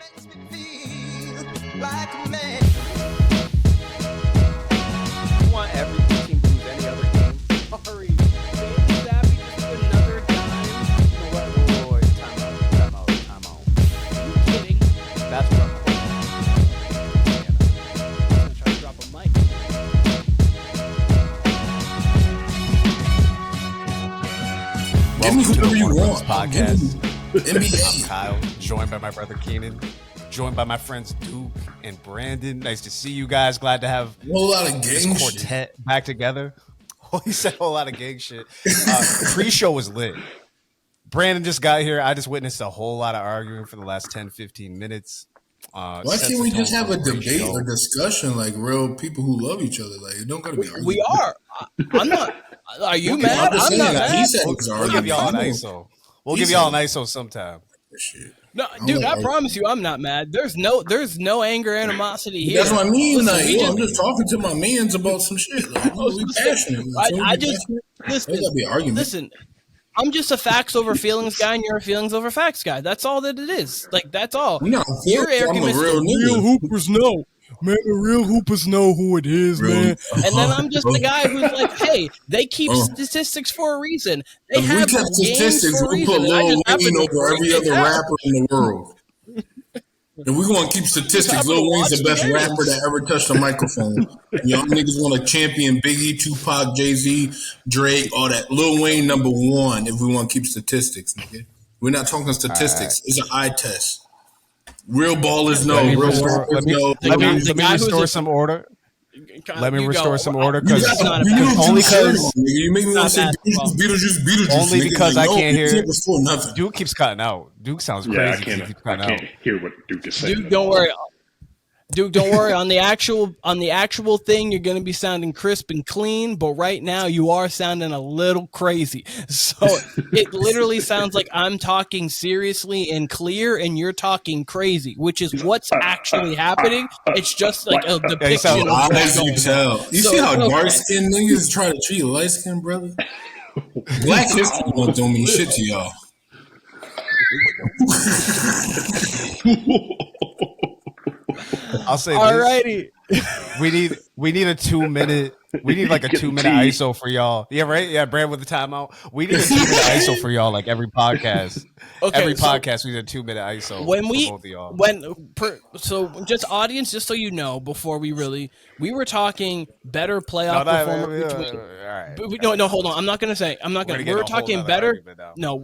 Want every team to lose any other game? Sorry. Bailey Zappi just put another dime. You know what? Whoa, time out. Are you kidding? That's what I'm trying to drop a mic. Welcome to the Warner Brothas Podcast. NBA. I'm Kyle, joined by my brother Keenan, joined by my friends Duke and Branndon. Nice to see you guys. Glad to have A whole lot of this gang quartet back together. Oh, he said a whole lot of gang shit. Pre-show was lit. Branndon just got here. I just witnessed a whole lot of arguing for the last 10, 15 minutes. Why can't we just have a debate or discussion like real people who love each other? Like, it don't gotta be arguing. We are. I'm not. Are you mad? I'm not mad. He said it was We'll give y'all an ISO. We'll give y'all an ISO sometime. Shit. No, dude, I promise you, I'm not mad. There's no anger, animosity here. That's what I mean. Listen, like, I'm just talking to my mans about some shit. Like, we passionate. I just listen. There's gotta be an argument. Listen, I'm just a facts over feelings guy, and you're a feelings over facts guy. That's all that it is. Like, that's all. No, Your I'm a argument's real the nigga. hoopers know. Man, the real hoopers know who it is, man. And then I'm just the guy who's like, hey, they keep statistics for a reason. They If we have kept games statistics, for a we reason. put And I Lil just happen Wayne to over every break other it down. rapper in the world. If we want to keep statistics, Lil Wayne's the best rapper that ever touched a microphone. Y'all niggas want to champion Biggie, Tupac, Jay-Z, Drake, all that. Lil Wayne number one if we want to keep statistics, nigga. We're not talking statistics. It's an eye test. Real ballers know. Real rappers know. Let me restore some order. Let me restore some order because only because you make me want to say Beetlejuice. Only because I can't hear. Nothing. Duke keeps cutting out. Duke sounds crazy. Yeah, I Keeps cutting can't hear what Duke is saying. Dude, don't worry. Dude, don't worry. On the actual thing, you're gonna be sounding crisp and clean, but right now you are sounding a little crazy. So it literally sounds like I'm talking seriously and clear, and you're talking crazy, which is what's actually happening. It's just like a depiction of what's going on. You see how dark skinned niggas try to treat light skinned brother? Black history month don't mean shit to y'all. I'll say Alrighty. this. We need a 2 minute. We need like a 2 minute ISO for y'all. Yeah, right. Yeah, Brand with the timeout. We need a 2 minute ISO for y'all. Like every podcast. Okay, every podcast we need a 2 minute ISO. When for we both of y'all. so just audience, just so you know, before we were talking better playoff performance between. No, hold on. I'm not gonna. We were talking better. No.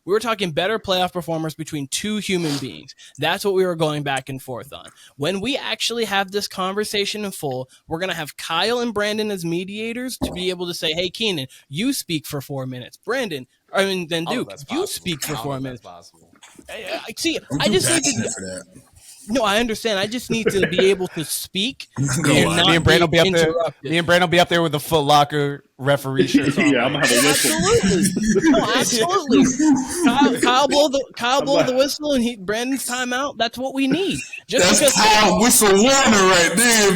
We were talking better playoff performers between two human beings. That's what we were going back and forth on. When we actually have this conversation in full, we're gonna have Kyle and Branndon as mediators to be able to say, "Hey, Keenan, you speak for 4 minutes. Branndon, then Duke, you speak for 4 minutes." See, I just need to. No, I understand. I just need to be able to speak. Me and Brandon will be up there. Me and Brandon will be up there with the Foot Locker referee shirt. Yeah, I'm gonna have a whistle. Absolutely. Kyle blow the whistle and Brandon's timeout. That's what we need. That's Kyle Whistle Warner right there,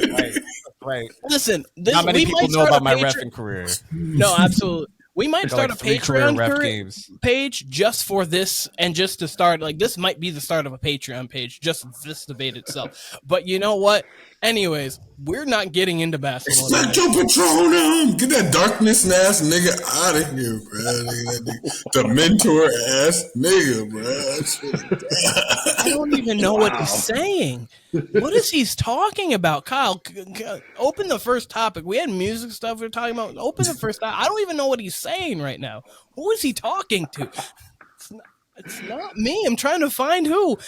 baby. Right. Listen, not many people know about my reffing career. No, absolutely. We might start like a Patreon page just for this, and just to start, like, this might be the start of a Patreon page, just this debate itself. But you know what? Anyways, we're not getting into basketball. Expect your Patronum. Get that darkness ass nigga out of here, bro. The mentor ass nigga, bro. I don't even know what he's saying. What is he talking about? Kyle, open the first topic. We had music stuff we were talking about. Open the first topic. I don't even know what he's saying right now. Who is he talking to? It's not me. I'm trying to find who.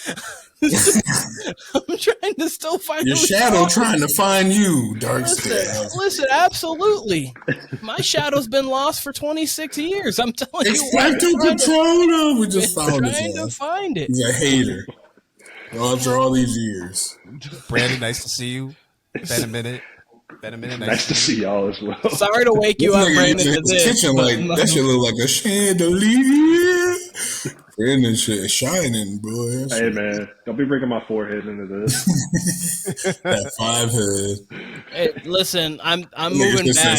I'm trying to still find your shadow trying to find you, dark skin. Listen, absolutely. My shadow's been lost for 26 years. I'm telling you. Expect your Patronum. We just found it. Trying to find it. He's a hater. After all these years. Brandon, nice to see you. Been a minute. Nice to see y'all as well. Sorry to wake you up, Brandon. Kitchen, like, that shit look like a chandelier. Brandon shit is shining, boy. Hey man, don't be bringing my forehead into this. That 5 head. Hey, listen, I'm moving back.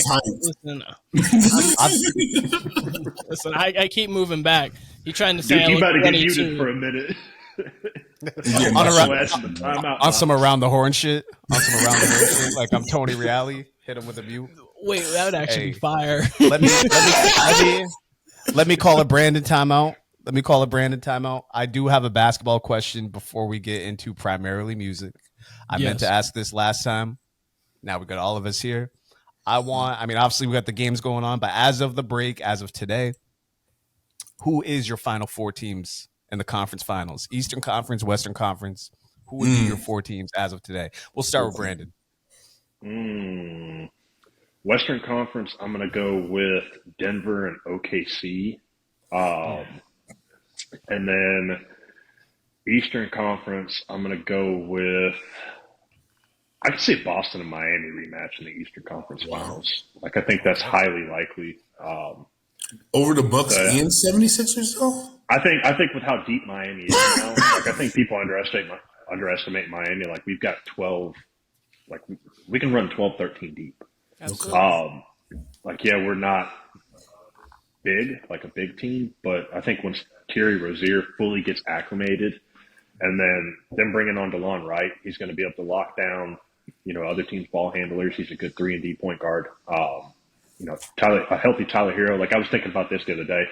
Listen, I keep moving back. You trying to say Dude, you better get muted for a minute. On some around the horn shit. Like I'm Tony Reali. Hit him with a mute. Wait, that would actually be fire. Let me call a Branndon timeout. I do have a basketball question before we get into primarily music. I meant to ask this last time. Now we got all of us here. Obviously we got the games going on, but as of the break, as of today, who is your final 4 teams in the conference finals? Eastern Conference, Western Conference. Who would be your 4 teams as of today? We'll start with Branndon. Western Conference, I'm going to go with Denver and OKC. And then Eastern Conference, I'm going to go with, I could say Boston and Miami rematch in the Eastern Conference Finals. Like, I think that's highly likely. Over the Bucks and 76ers, though? I think with how deep Miami is now, like I think people underestimate Miami. Like we've got 12, like we can run 12, 13 deep. Absolutely. We're not big, like a big team, but I think once Terry Rozier fully gets acclimated, and then bringing on DeLon Wright, he's going to be able to lock down, other teams' ball handlers. He's a good 3-and-D point guard. A healthy Tyler Hero. Like I was thinking about this the other day.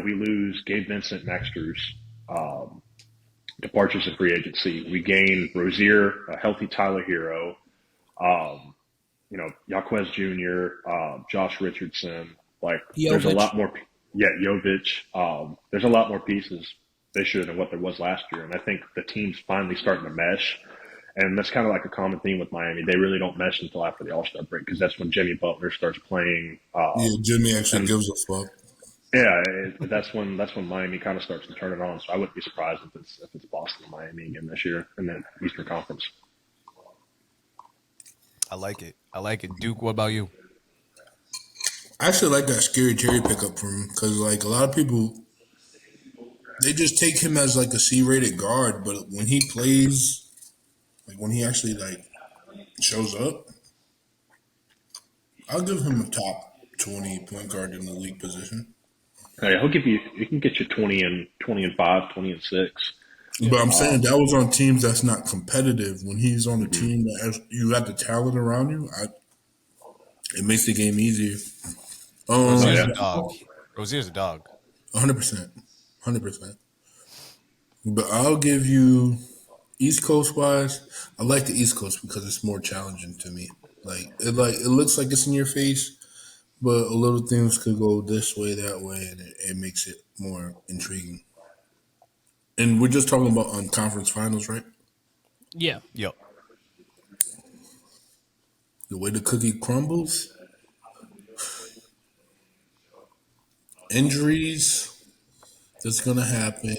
We lose Gabe Vincent, Nexter's departures in free agency. We gain Rozier, a healthy Tyler Hero, Jaquez Jr., Josh Richardson. Like there's a lot more. Jovic. There's a lot more pieces this year than what there was last year, and I think the team's finally starting to mesh. And that's kind of like a common theme with Miami. They really don't mesh until after the All-Star break because that's when Jimmy Butler starts playing. Jimmy actually gives a fuck. Yeah, that's when Miami kind of starts to turn it on. So I wouldn't be surprised if it's Boston and Miami again this year in the Eastern Conference. I like it. Duke, what about you? I actually like that Scary Terry pickup from him because, like, a lot of people, they just take him as, like, a C-rated guard. But when he plays, like, when he actually, like, shows up, I'll give him a top 20 point guard in the league position. Hey, he can get you 20 and 5, 20 and 6. But I'm saying that was on teams that's not competitive. When he's on a team that has, you got the talent around you, it makes the game easier. Rozier's a dog. Rozier's a dog. 100%. But I'll give you East Coast wise. I like the East Coast because it's more challenging to me. It looks like it's in your face, but a little things could go this way, that way, and it makes it more intriguing. And we're just talking about on conference finals, right? Yeah. Yep. The way the cookie crumbles, injuries that's going to happen,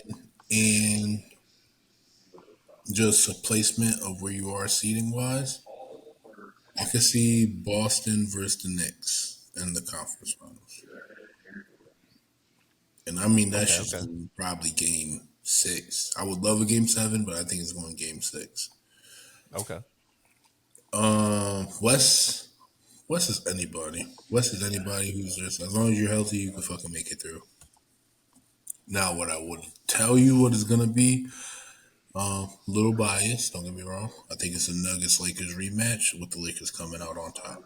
and just a placement of where you are seating-wise, I could see Boston versus the Knicks in the conference finals. And I mean, that should be probably game 6. I would love a game 7, but I think it's going game 6. Okay. West is anybody. West is anybody who's just, as long as you're healthy, you can fucking make it through. Now, what I would tell you what is going to be, little biased, don't get me wrong. I think it's a Nuggets-Lakers rematch with the Lakers coming out on top.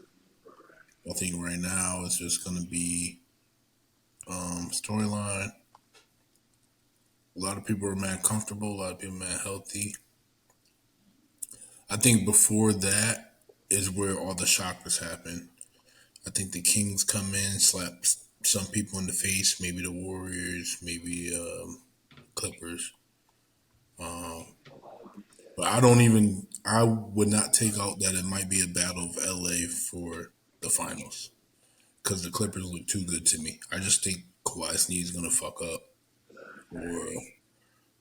I think right now it's just going to be storyline. A lot of people are mad comfortable. A lot of people are mad healthy. I think before that is where all the shockers happen. I think the Kings come in, slap some people in the face, maybe the Warriors, maybe Clippers. But I would not take out that it might be a battle of LA for the finals because the Clippers look too good to me. I just think Kawhi Sneed's going to fuck up.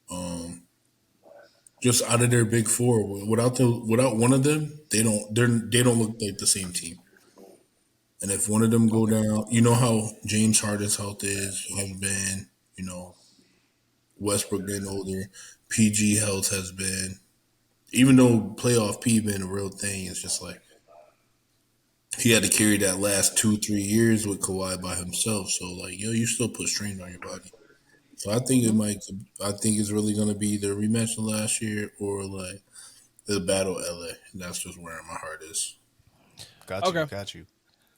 Or just out of their big four, without one of them, they don't look like the same team. And if one of them go down, you know how James Harden's health is, has been. Westbrook getting older. PG health has been, even though playoff P been a real thing, it's just like he had to carry that last 2-3 years with Kawhi by himself. So like, you still put strain on your body. So I think it's really going to be either a rematch of last year or like the Battle LA. And that's just where my heart is. Got you.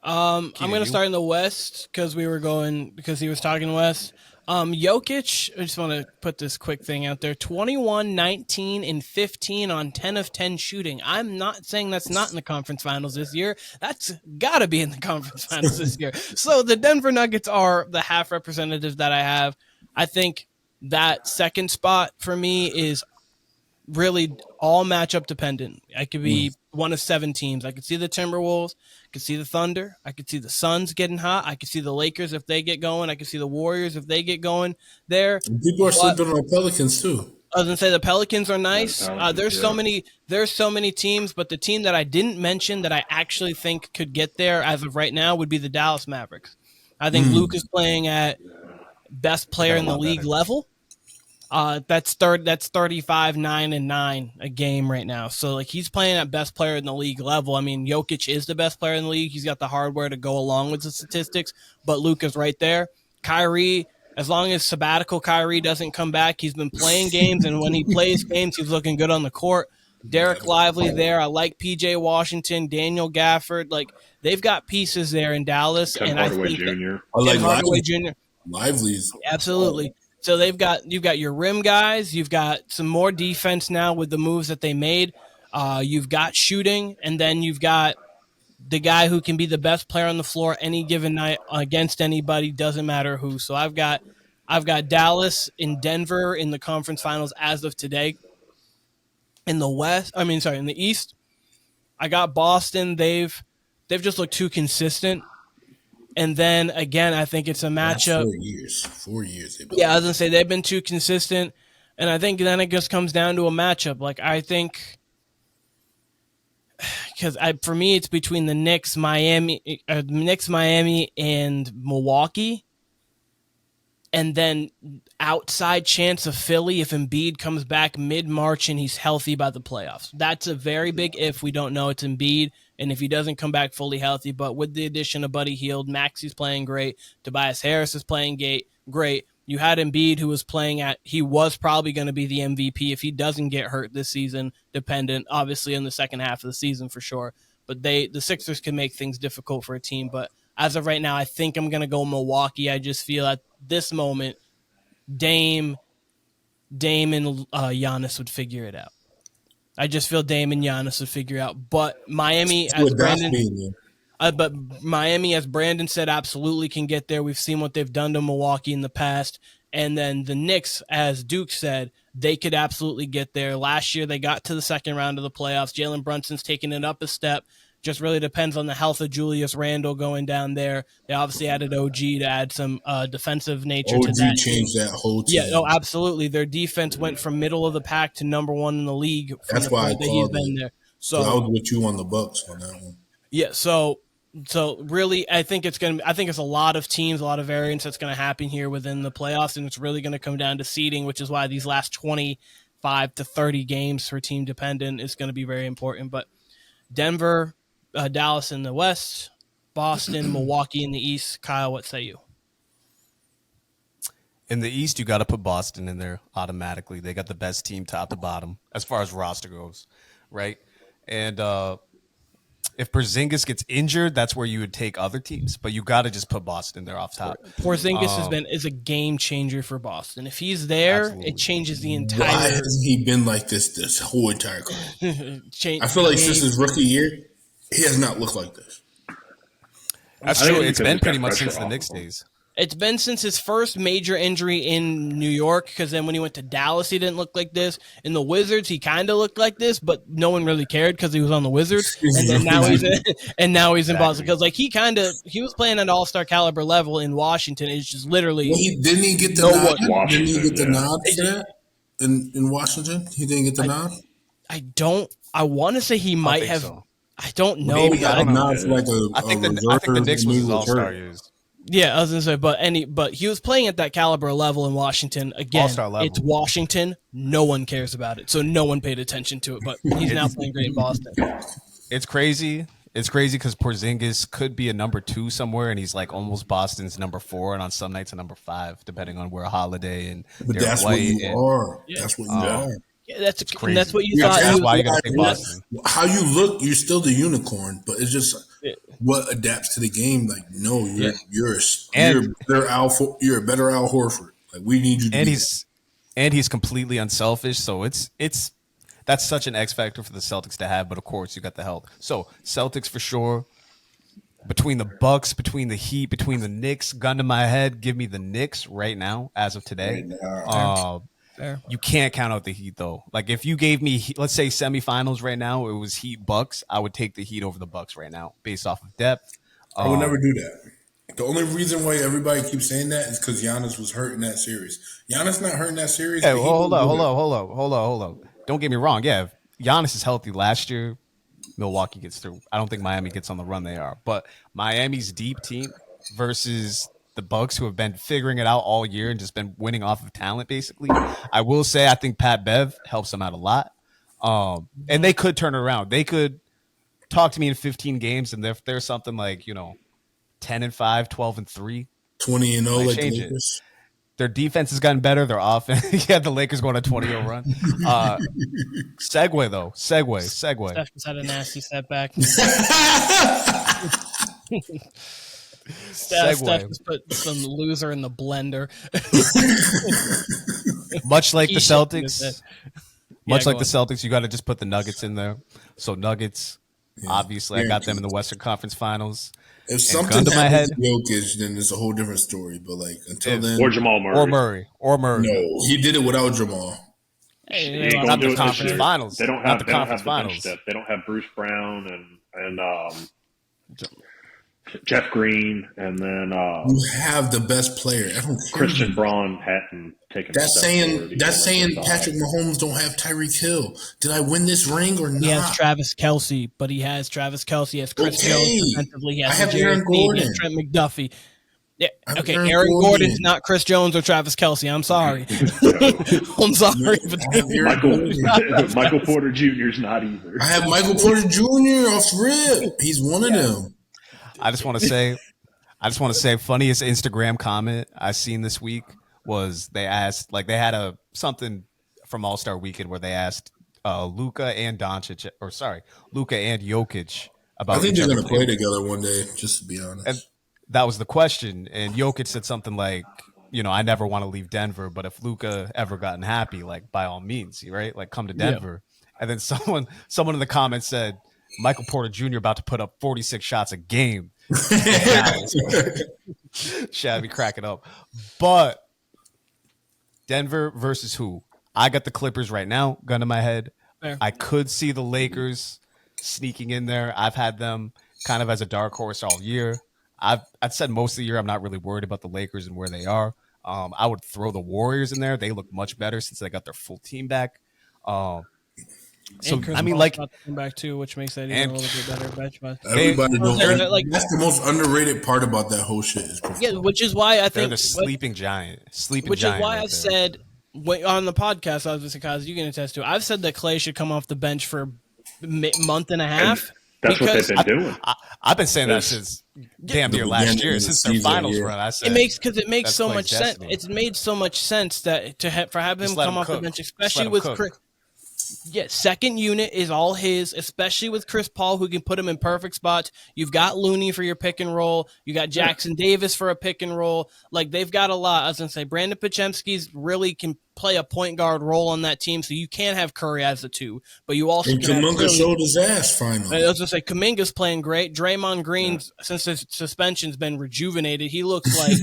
I'm going to start in the West because he was talking West. Jokic, I just want to put this quick thing out there. 21, 19, and 15 on 10 of 10 shooting. I'm not saying that's not in the conference finals this year. That's got to be in the conference finals this year. So the Denver Nuggets are the half representatives that I have. I think that second spot for me is really all matchup dependent. I could be one of 7 teams. I could see the Timberwolves, I could see the Thunder, I could see the Suns getting hot, I could see the Lakers if they get going, I could see the Warriors if they get going there. People are sleeping on the Pelicans too. I was gonna say the Pelicans are nice. There's so many teams, but the team that I didn't mention that I actually think could get there as of right now would be the Dallas Mavericks. I think Luke is playing at best player in the league level. That's 35, 9, and 9 a game right now. So like he's playing at best player in the league level. I mean, Jokic is the best player in the league. He's got the hardware to go along with the statistics, but Luke is right there. Kyrie, as long as sabbatical Kyrie doesn't come back, he's been playing games, and when he plays games, he's looking good on the court. Derek Lively there. I like PJ Washington, Daniel Gafford. Like they've got pieces there in Dallas, Tim Hardaway Jr. I like Hardaway Jr. Lively's Absolutely. So you've got your rim guys, you've got some more defense now with the moves that they made. You've got shooting, and then you've got the guy who can be the best player on the floor any given night against anybody, doesn't matter who. So I've got Dallas and Denver in the conference finals as of today. In the East, I got Boston. They've just looked too consistent. And then again, I think it's a matchup. 4 years. Yeah, I was gonna say they've been too consistent, and I think then it just comes down to a matchup. Like I think, because for me, it's between the Knicks, Miami, and Milwaukee, and then outside chance of Philly if Embiid comes back mid-March and he's healthy by the playoffs. That's a very big if. We don't know. It's Embiid. And if he doesn't come back fully healthy, but with the addition of Buddy Hield, Maxi's playing great, Tobias Harris is playing great. You had Embiid who was he was probably going to be the MVP if he doesn't get hurt this season, dependent, obviously, in the second half of the season for sure. But the Sixers can make things difficult for a team. But as of right now, I think I'm going to go Milwaukee. I just feel at this moment, Dame and Giannis would figure it out. I just feel Dame and Giannis would figure out. But Miami, as Branndon said, absolutely can get there. We've seen what they've done to Milwaukee in the past. And then the Knicks, as Duke said, they could absolutely get there. Last year, they got to the second round of the playoffs. Jalen Brunson's taking it up a step. Just really depends on the health of Julius Randle going down there. They obviously added OG to add some defensive nature to that. OG changed that whole team. Yeah, absolutely. Their defense went from middle of the pack to number 1 in the league. That's why he's been there. So I was with you on the Bucks on that one. Yeah, so really, I think it's a lot of teams, a lot of variance that's going to happen here within the playoffs, and it's really going to come down to seeding, which is why these last 25 to 30 games for team dependent is going to be very important. But Denver, Dallas in the West, Boston, Milwaukee in the East. Kyle, what say you? In the East, you got to put Boston in there automatically. They got the best team top to bottom as far as roster goes, right? And if Porzingis gets injured, that's where you would take other teams. But you got to just put Boston there off top. Porzingis is a game changer for Boston. If he's there, absolutely. It changes the entire. Why hasn't he been like this whole entire career? I feel like since his rookie year, he has not looked like this. That's true. It's been pretty much since the Knicks days. It's been since his first major injury in New York, because then when he went to Dallas, he didn't look like this. In the Wizards, he kind of looked like this, but no one really cared because he was on the Wizards. And then now he's in Boston, because like he was playing at all-star caliber level in Washington. It's just literally didn't he get the nod? Didn't he get the nod for that in Washington? He didn't get the nod. I want to say he might have. So. I don't know. Maybe I don't know. I think the Knicks was his all-star years. Yeah, I was gonna say, but he was playing at that caliber level in Washington. Again, all-star level. It's Washington. No one cares about it, so no one paid attention to it. But he's now playing great in Boston. It's crazy. It's crazy because Porzingis could be a number 2 somewhere, and he's like almost Boston's number 4, and on some nights a number 5, depending on where Holiday and but that's what you are. Yeah. That's what you are. Yeah, that's crazy. That's what you thought. That's why you gotta take Boston. How you look, you're still the unicorn, but it's just what adapts to the game. Like, no, you're a better Al Horford. Like, we need you to he's completely unselfish, so it's that's such an X factor for the Celtics to have, but of course you got the help. So Celtics for sure. Between the Bucks, between the Heat, between the Knicks, gun to my head, give me the Knicks right now, as of today. Fair. You can't count out the Heat though. Like if you gave me, let's say semifinals right now, it was Heat Bucks, I would take the Heat over the Bucks right now, based off of depth. I would never do that. The only reason why everybody keeps saying that is because Giannis was hurt in that series. Giannis not hurt in that series. Hey, hold on. Don't get me wrong. Yeah, if Giannis is healthy last year, Milwaukee gets through. I don't think Miami gets on the run they are. But Miami's deep team versus the Bucks, who have been figuring it out all year and just been winning off of talent, basically. I will say I think Pat Bev helps them out a lot. And they could turn it around. They could talk to me in 15 games, and if there's something like, 10-5, 12-3, 20-0, like the Lakers. Their defense has gotten better. Their offense, the Lakers going on a 20-0 run. Segue. Steph just had a nasty setback. Steph just put some loser in the blender. Much like the Celtics. You got to just put the Nuggets in there. So Nuggets, obviously, I got them in the Western Conference Finals. If something happens to Jokic, then it's a whole different story. But until then, or Jamal Murray, or Murray. No, he did it without Jamal. Not the conference finals. They don't have the conference finals. They don't have Bruce Brown and Jeff Green, and then you have the best player. Christian Braun hadn't taken. That's saying Patrick Mahomes don't have Tyreek Hill. Did I win this ring or not? He has Travis Kelce, but he has Travis Kelce. He has Chris Jones defensively. He has I have Aaron Gordon. He has Trent McDuffie. Yeah, okay. Aaron Gordon's not Chris Jones or Travis Kelce. I'm sorry. I'm sorry, but Michael Porter Jr. is not either. I have Michael Porter Jr. off rip. He's one of them. I just want to say, funniest Instagram comment I seen this week was they asked, they had something from All-Star Weekend where they asked Luka and Jokic about. I think they're going to play together one day, just to be honest. And that was the question, and Jokic said something like, I never want to leave Denver, but if Luka ever gotten happy, by all means, right? come to Denver. Yeah. And then someone in the comments said, Michael Porter Jr. about to put up 46 shots a game. Shabby cracking up. But Denver versus who? I got the Clippers right now, gun to my head. Fair. I could see the Lakers sneaking in there. I've had them kind of as a dark horse all year. I've said most of the year I'm not really worried about the Lakers and where they are. I would throw the Warriors in there. They look much better since they got their full team back. So Chris Paul's about to come back too, which makes that even a little bit better. Everybody knows that's the most underrated part about that whole shit. Which is why I think they're the sleeping giant. Which is why I've said on the podcast, I was just because you can attest to. I've said that Clay should come off the bench for a month and a half. That's what they've been doing. I've been saying that since damn near last year, since their finals run. I said it makes so much sense. It's made so much sense that for having him come off the bench, especially with Chris. Yeah, second unit is all his, especially with Chris Paul, who can put him in perfect spots. You've got Looney for your pick and roll. You got Jackson Davis for a pick and roll. They've got a lot. I was going to say, Brandon Podziemski's really can play a point guard role on that team, so you can't have Curry as the 2. But you also can have Kuminga showed his ass finally. I was going to say, Kuminga's playing great. Draymond Green, since his suspension's been rejuvenated, he looks like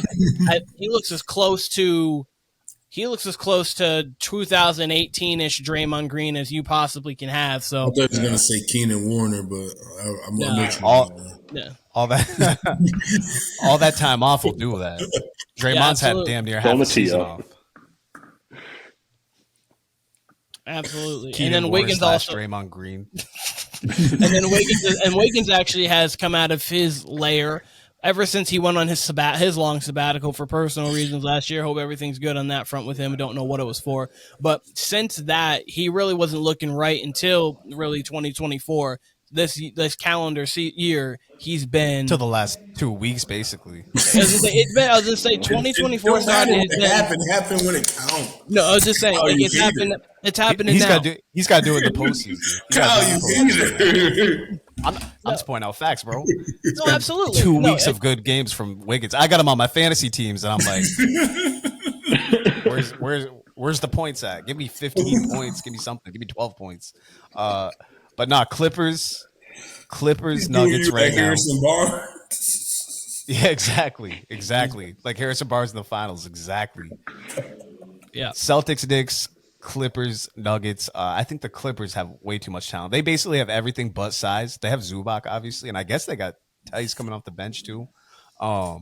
he looks as close to 2018-ish Draymond Green as you possibly can have. So I thought he was going to say Keenan Warner, but I'm all that time off will do that. Draymond's had damn near half the season off. Absolutely. Keenan and then Wiggins also Draymond Green. and then Wiggins actually has come out of his lair ever since he went on his long sabbatical for personal reasons last year. Hope everything's good on that front with him. I don't know what it was for, but since that, he really wasn't looking right until really 2024. This calendar year, he's been to the last 2 weeks, basically. I was gonna say 2024 started. It happened when it counts. No, I was just saying it's happened. It's happening now. He's got to do it in the postseason. I'm just pointing out facts, bro. No, absolutely. 2 weeks of good games from Wiggins. I got him on my fantasy teams, and I'm like, where's the points at? Give me 15 points. Give me something. Give me 12 points. But not Clippers, Nuggets right now. Harrison Barnes. Yeah, exactly. Like Harrison Barnes in the finals, exactly. Yeah. Celtics, Knicks, Clippers, Nuggets. I think the Clippers have way too much talent. They basically have everything but size. They have Zubac, obviously, and I guess they got Tice coming off the bench too. I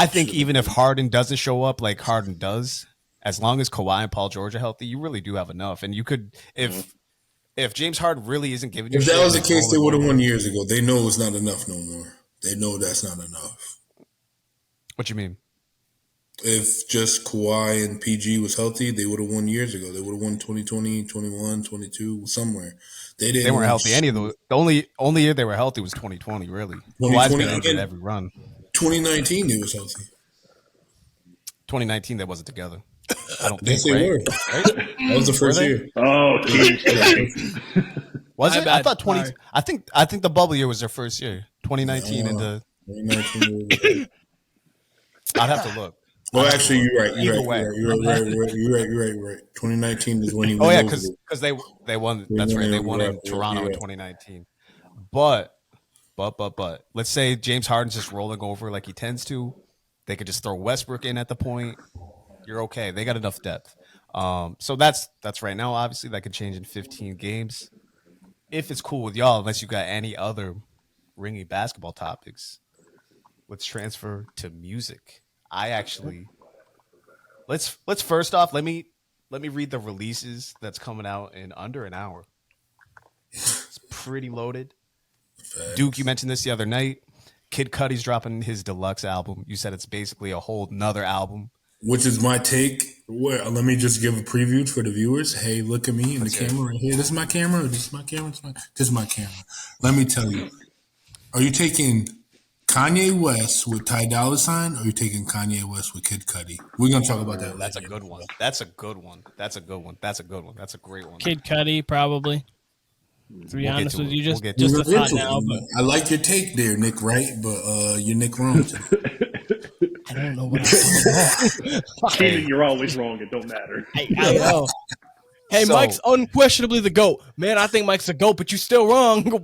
think even if Harden doesn't show up like Harden does, as long as Kawhi and Paul George are healthy, you really do have enough. And you could, if James Harden really isn't giving you, if that was the case, they would have won years ago. They know it's not enough no more. They know that's not enough. What you mean? If just Kawhi and PG was healthy, they would have won years ago. They would have won 2020, 21, 22, somewhere. They didn't. They weren't healthy. Any of those. The only year they were healthy was 2020. Really, Kawhi's been injured every run. 2019, they was healthy. 2019, they wasn't together. I don't think yes, they were. Right? That was the first year. Oh, was it? I thought 20. I think the bubble year was their first year. 2019 into. 2019. I'd have to look. Well, actually, you're right. You're right. 2019 is when he. Oh yeah, because they won. That's right. They won in Toronto in 2019. But let's say James Harden's just rolling over like he tends to. They could just throw Westbrook in at the point. You're okay. They got enough depth. So that's right now. Obviously, that could change in 15 games. If it's cool with y'all, unless you got any other ringy basketball topics, let's transfer to music. Let's first off let me read the releases that's coming out in under an hour. It's pretty loaded. Facts. Duke, you mentioned this the other night. Kid Cudi's dropping his deluxe album. You said it's basically a whole nother album. Which is my take. Let me just give a preview for the viewers. Hey, look at me in the camera right here. This is my camera. This is my camera. This is my camera. Let me tell you. Are you taking Kanye West with Ty Dolla $ign, or are you taking Kanye West with Kid Cudi? We're going to talk about that. That's a good one. That's a good one. That's a great one. Kid Cudi, probably. To be honest with you, just a thought now. But I like your take there, Nick, right? But you're Nick wrong too. I don't know what I'm talking about. Keenan, you're always wrong. It don't matter. I know. Hey, so, Mike's unquestionably the GOAT. Man, I think Mike's the GOAT, but you're still wrong. What?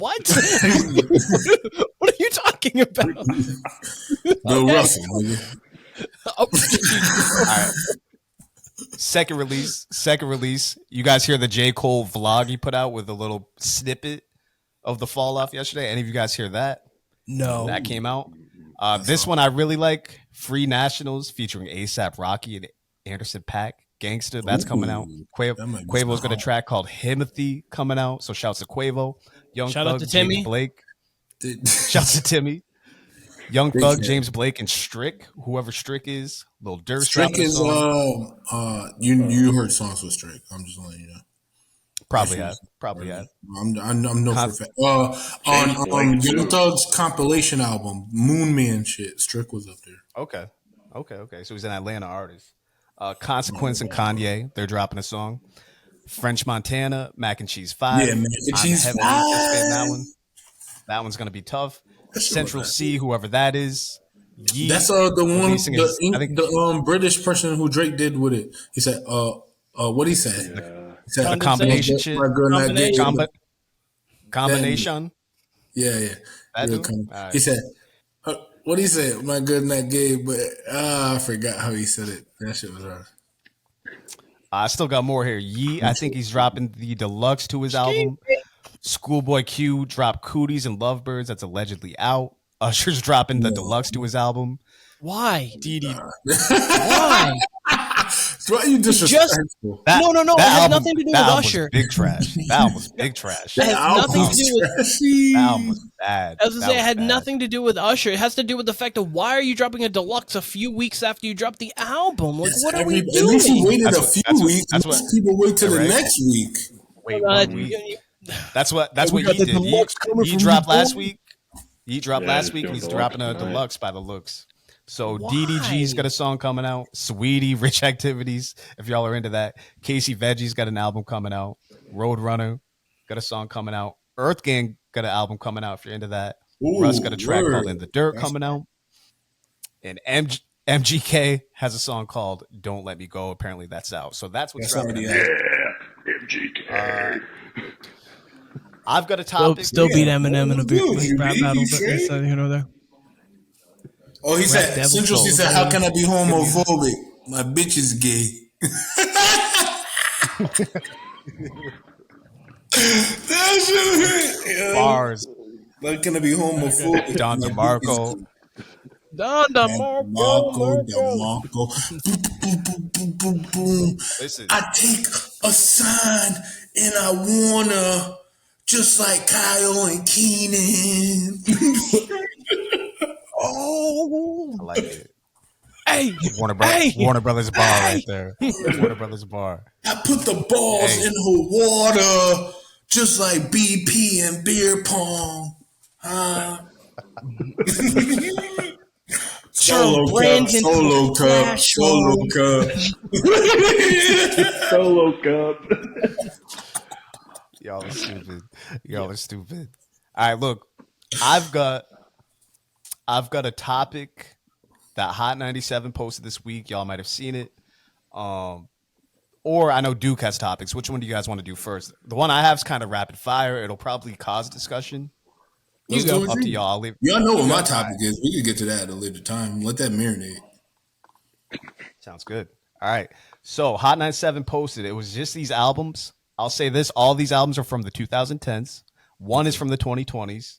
What are you talking about? Bill Russell, nigga. All right. Second release. You guys hear the J. Cole vlog he put out with a little snippet of the fall off yesterday? Any of you guys hear that? No. That came out. This one I really like. Free Nationals featuring A$AP Rocky and Anderson .Paak. Gangster, that's coming out. Quavo's got a track called Himothy coming out. So shouts to Quavo. Shout out to Timmy. Blake. Shouts to Timmy. Young Thug, James Blake, and Strick. Whoever Strick is. Lil Durk. Strick is you heard songs with Strick. I'm just letting you know. Probably have. I'm no for fact. On Young Thug's compilation album, Moon Man shit, Strick was up there. Okay. So he's an Atlanta artist. Consequence and Kanye, they're dropping a song. French Montana, Mac and Cheese 5. Yeah, Mac and Cheese 5. That one's gonna be tough. Central C, whoever that is. Yee, that's the one. The British person who Drake did with it. He said, what he said? Yeah. He said a combination shit. Combination. Yeah. Right. He said, what he said? My good not gay, but I forgot how he said it. That shit was rough. I still got more here. Yee, I think he's dropping the deluxe to his album. Schoolboy Q dropped Cooties and Lovebirds. That's allegedly out. Usher's dropping the deluxe to his album. Why? Didi. Why? Why are you disrespectful? No. It has nothing to do with Usher. Big trash. That album was big trash. It has nothing to do with that album was bad. I was gonna say it had nothing to do with Usher. It has to do with the fact of why are you dropping a deluxe a few weeks after you drop the album? Like, what are we doing? At least you waited a few weeks. Most people wait till the next week. Wait 1 week. That's what he did. He dropped last week. He dropped last week. He's dropping a deluxe by the looks. So DDG's got a song coming out. Sweetie, Rich Activities, if y'all are into that. Casey Veggie's got an album coming out. Roadrunner got a song coming out. Earth Gang got an album coming out if you're into that. Ooh, Russ got a track called In the Dirt coming out. And MGK has a song called Don't Let Me Go. Apparently that's out. So that's what's dropping. Yeah, MGK. I've got a topic. Still beat Eminem in a big rap battle. There. Oh, he said, Central, he said, how can I be homophobic? My bitch is gay. Bars. How can I be homophobic? Don DeMarco. Listen. I take a sign and I wanna, just like Kyle and Keenan. Oh, I like it. Hey, Warner Brothas bar right there. Warner Brothas bar. I put the balls in her water, just like BP and beer pong. Solo cup. Y'all are stupid. All right, look, I've got a topic that Hot 97 posted this week. Y'all might have seen it. Or I know Duke has topics. Which one do you guys want to do first? The one I have is kind of rapid fire. It'll probably cause discussion. You go. Up to y'all. Y'all know what my topic is. We can get to that at a later time. Let that marinate. Sounds good. All right. So Hot 97 posted. It was just these albums. I'll say this. All these albums are from the 2010s. One is from the 2020s.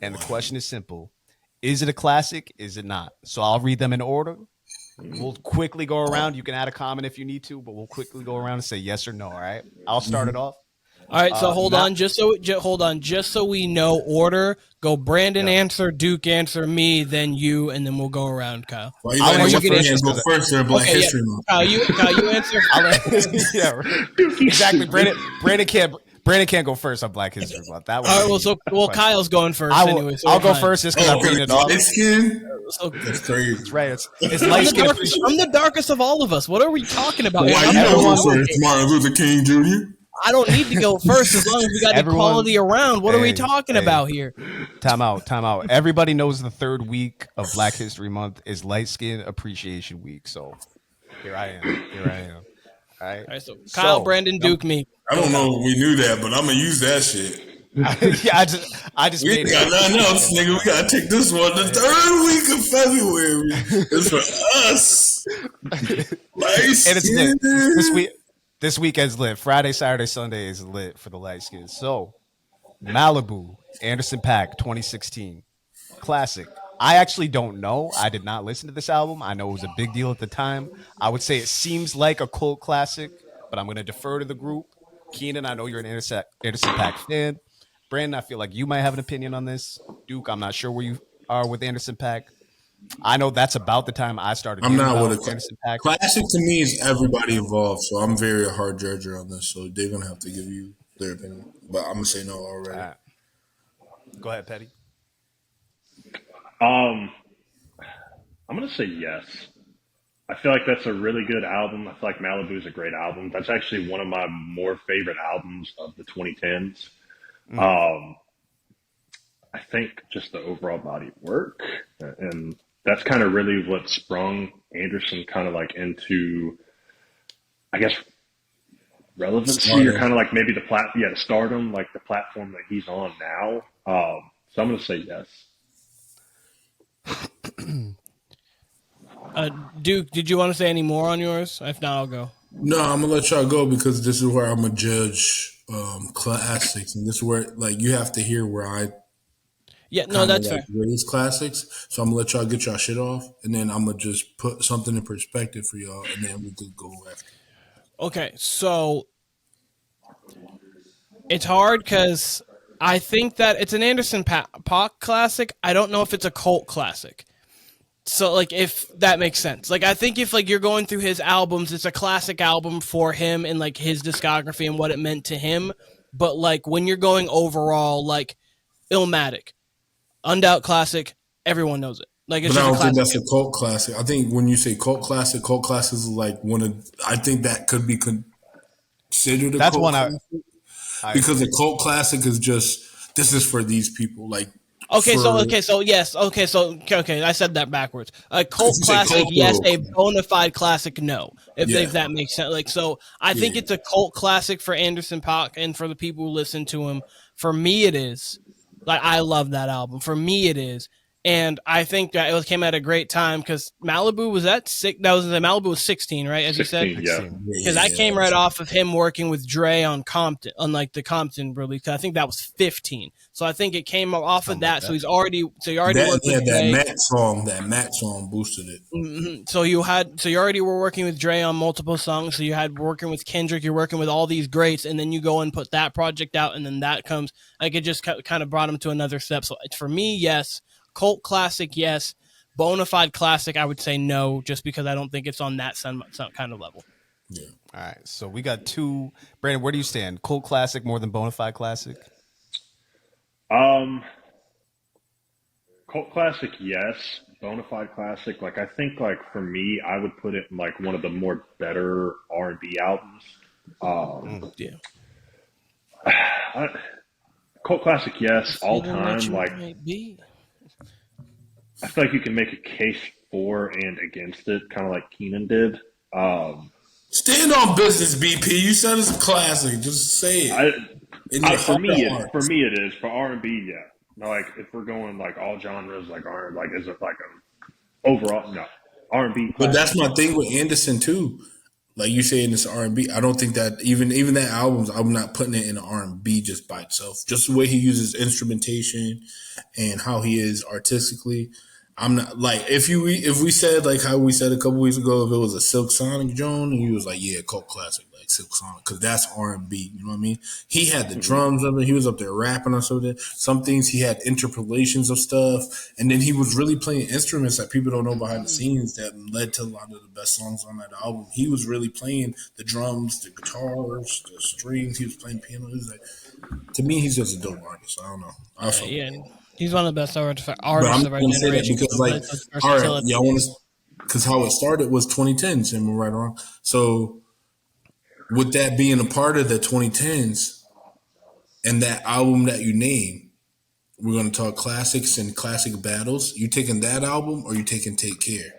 And the question is simple. Is it a classic? Is it not? So I'll read them in order. We'll quickly go around. You can add a comment if you need to, but we'll quickly go around and say yes or no. All right. I'll start it off. All right. So hold on. Just so we know order. Go Branndon answer, Duke answer, me, then you, and then we'll go around. Kyle. Well, you go first. They're Black History Month. Kyle, you answer. Yeah. Right. Exactly. Branndon can't go first on Black History Month. That was Kyle's going first anyway. So I'll go first just because I'm reading it off. That's crazy. That's right. It's light skin. I'm the darkest of all of us. What are we talking about? Why you go first, Martin Luther King Jr.? I don't need to go first as long as we got equality around. What are we talking about here? Time out. Everybody knows the third week of Black History Month is Light Skin Appreciation Week. So here I am. All right. So Kyle, Branndon, Duke, me. I don't know if we knew that, but I'm gonna use that shit. I just we got nothing else, nigga. We gotta take this one. The third week of February is for us. And it's this weekend's lit. Friday, Saturday, Sunday is lit for the light skins. So Malibu, Anderson .Paak, 2016. Classic. I actually don't know. I did not listen to this album. I know it was a big deal at the time. I would say it seems like a cult classic, but I'm going to defer to the group. Keenan, I know you're an Anderson .Paak fan. Branndon, I feel like you might have an opinion on this. Duke, I'm not sure where you are with Anderson .Paak. I know that's about the time I started. I'm not with Anderson .Paak. Classic to me is everybody involved, so I'm very a hard judger on this. So they're going to have to give you their opinion. But I'm going to say no already. Right. Go ahead, Petty. I'm going to say yes. I feel like that's a really good album. I feel like Malibu is a great album. That's actually one of my more favorite albums of the 2010s. I think just the overall body of work, and that's kind of really what sprung Anderson kind of like into, I guess, relevancy or kind of like maybe the stardom, like the platform that he's on now. So I'm going to say yes. Duke, did you want to say any more on yours? If not, I'll go. No, I'm gonna let y'all go because this is where I'm gonna judge classics, and this is where like you have to hear where I. Yeah, no, that's like fair. Raise classics. So I'm gonna let y'all get y'all shit off, and then I'm gonna just put something in perspective for y'all, and then we could go after. Okay, so it's hard because I think that it's an Anderson Paak classic. I don't know if it's a cult classic. So, like, if that makes sense. Like, I think if, like, you're going through his albums, it's a classic album for him and, like, his discography and what it meant to him. But, like, when you're going overall, like, Illmatic, Undoubt classic, everyone knows it. Like, it's but just I don't think that's a cult classic. I think when you say cult classic is like one of. I think that could be considered a cult classic. Because a cult classic is just, this is for these people. Like, I said that backwards. A cult classic, yes. A bona fide classic, no. If that makes sense. Like, so I think it's a cult classic for Anderson .Paak and for the people who listen to him. For me, it is. Like, I love that album. For me, it is. And I think that it came at a great time because Malibu was at Malibu was 16, right? As 16, you said, because I came right off of him working with Dre on Compton, on like the Compton release. I think that was 15, so I think it came off of that. So he already worked with Dre. That Matt song boosted it. Mm-hmm. So you already were working with Dre on multiple songs. So you had working with Kendrick, you're working with all these greats, and then you go and put that project out, and then that comes. Like, it just kind of brought him to another step. So for me, yes. Cult classic, yes. Bona fide classic, I would say no, just because I don't think it's on that some kind of level. Yeah. All right. So we got two. Brandon, where do you stand? Cult classic more than bona fide classic? Cult classic, yes. Bona fide classic, like I think, like for me, I would put it in like one of the more better R&B albums. Cult classic, yes. All time, like. I feel like you can make a case for and against it, kind of like Keenan did. Stand on business, BP. You said it's a classic. Just say it. For me, it is. For R&B, yeah. Like if we're going like all genres, like is it like a overall? No, R&B. But that's my thing with Anderson too. Like you saying it's R&B. I don't think that even that albums. I'm not putting it in R&B just by itself. Just the way he uses instrumentation and how he is artistically. I'm not like if we said like how we said a couple weeks ago, if it was a Silk Sonic Joan, and he was like, yeah, cult classic, like Silk Sonic, because that's R&B. You know what I mean? He had the drums of it. He was up there rapping or something. Some things he had interpolations of stuff, and then he was really playing instruments that people don't know behind the scenes that led to a lot of the best songs on that album. He was really playing the drums, the guitars, the strings. He was playing piano. He was like, to me, he's just a dope artist. I don't know. He's one of the best artists of our generation. Because, like, all right, y'all want to, because how it started was 2010s, am I right or wrong? So, with that being a part of the 2010s and that album that you name, we're going to talk classics and classic battles. You taking that album or you taking Take Care?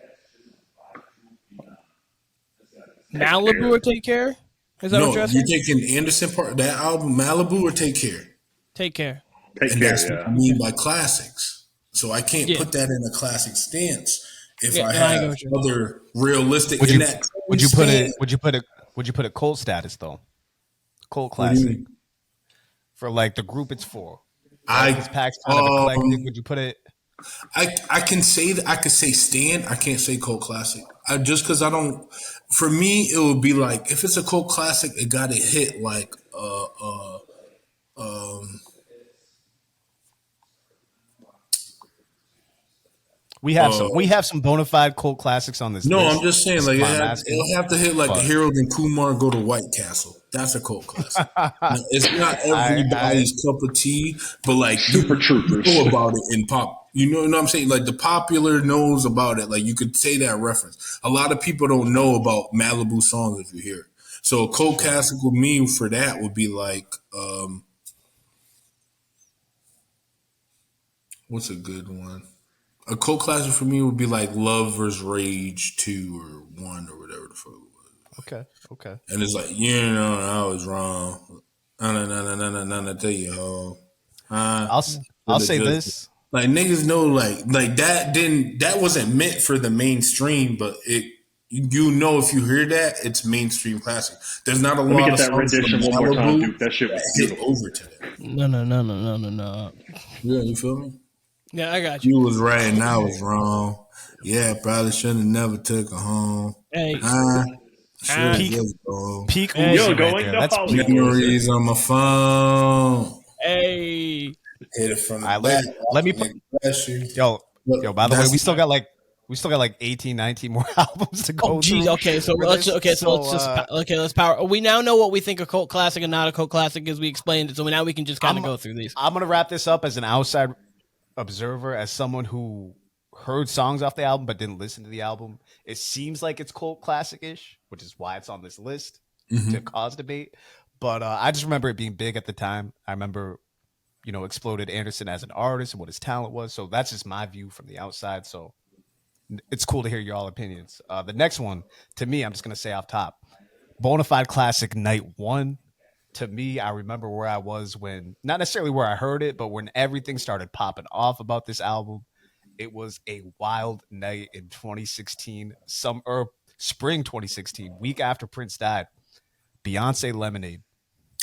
Malibu or Take Care? Is that what you're asking? You're taking Anderson part that album, Malibu or Take Care? Take Care. That's what I mean by classics. So I can't put that in a classic stance if I have other realistic. Would you put it cult status though? Cult classic for like the group it's for. Paak's kind of eclectic. Would you put it? I can say that I could say stand. I can't say cult classic. Just because I don't. For me, it would be like if it's a cult classic, it got to hit like We have some bona fide cult classics on this list. I'm just saying, like it'll have to hit like the Harold and Kumar Go to White Castle. That's a cult classic. Now, it's not everybody's cup of tea, but like Super Troopers know about it in pop. You know what I'm saying? Like the popular knows about it. Like you could say that reference. A lot of people don't know about Malibu songs if you hear it. So a cult classic with me for that would be like what's a good one? A cult classic for me would be like Love vs. Rage 2 or 1 or whatever the fuck it was. Okay. And it's like, I was wrong. No, tell you, ho. I'll say this. Like niggas know like that wasn't meant for the mainstream, but if you hear that, it's mainstream classic. There's not a lot of that rendition one more time, dude. That shit was beautiful. Over to that. No. Yeah, you feel me? Yeah, I got you. You was right and I was wrong. Yeah, probably shouldn't have never took her home. Hey. Peak hey. Uzi right there. That's memories on my phone. Hey. Hit it from the back. Let me put yo, by the way, we still got like 18, 19 more albums to go through. Okay, so let's power. We now know what we think a cult classic and not a cult classic is. We explained it, so now we can just kind of go through these. I'm gonna wrap this up as an outside observer, as someone who heard songs off the album but didn't listen to the album. It seems like it's cult classic-ish, which is why it's on this list to cause debate. But I just remember it being big at the time. I remember, Exploded Anderson as an artist and what his talent was. So that's just my view from the outside. So it's cool to hear your all opinions. The next one, to me, I'm just going to say off top, Bonafide Classic Night 1. To me, I remember where I was when, not necessarily where I heard it, but when everything started popping off about this album. It was a wild night in 2016, spring 2016, week after Prince died. Beyonce Lemonade.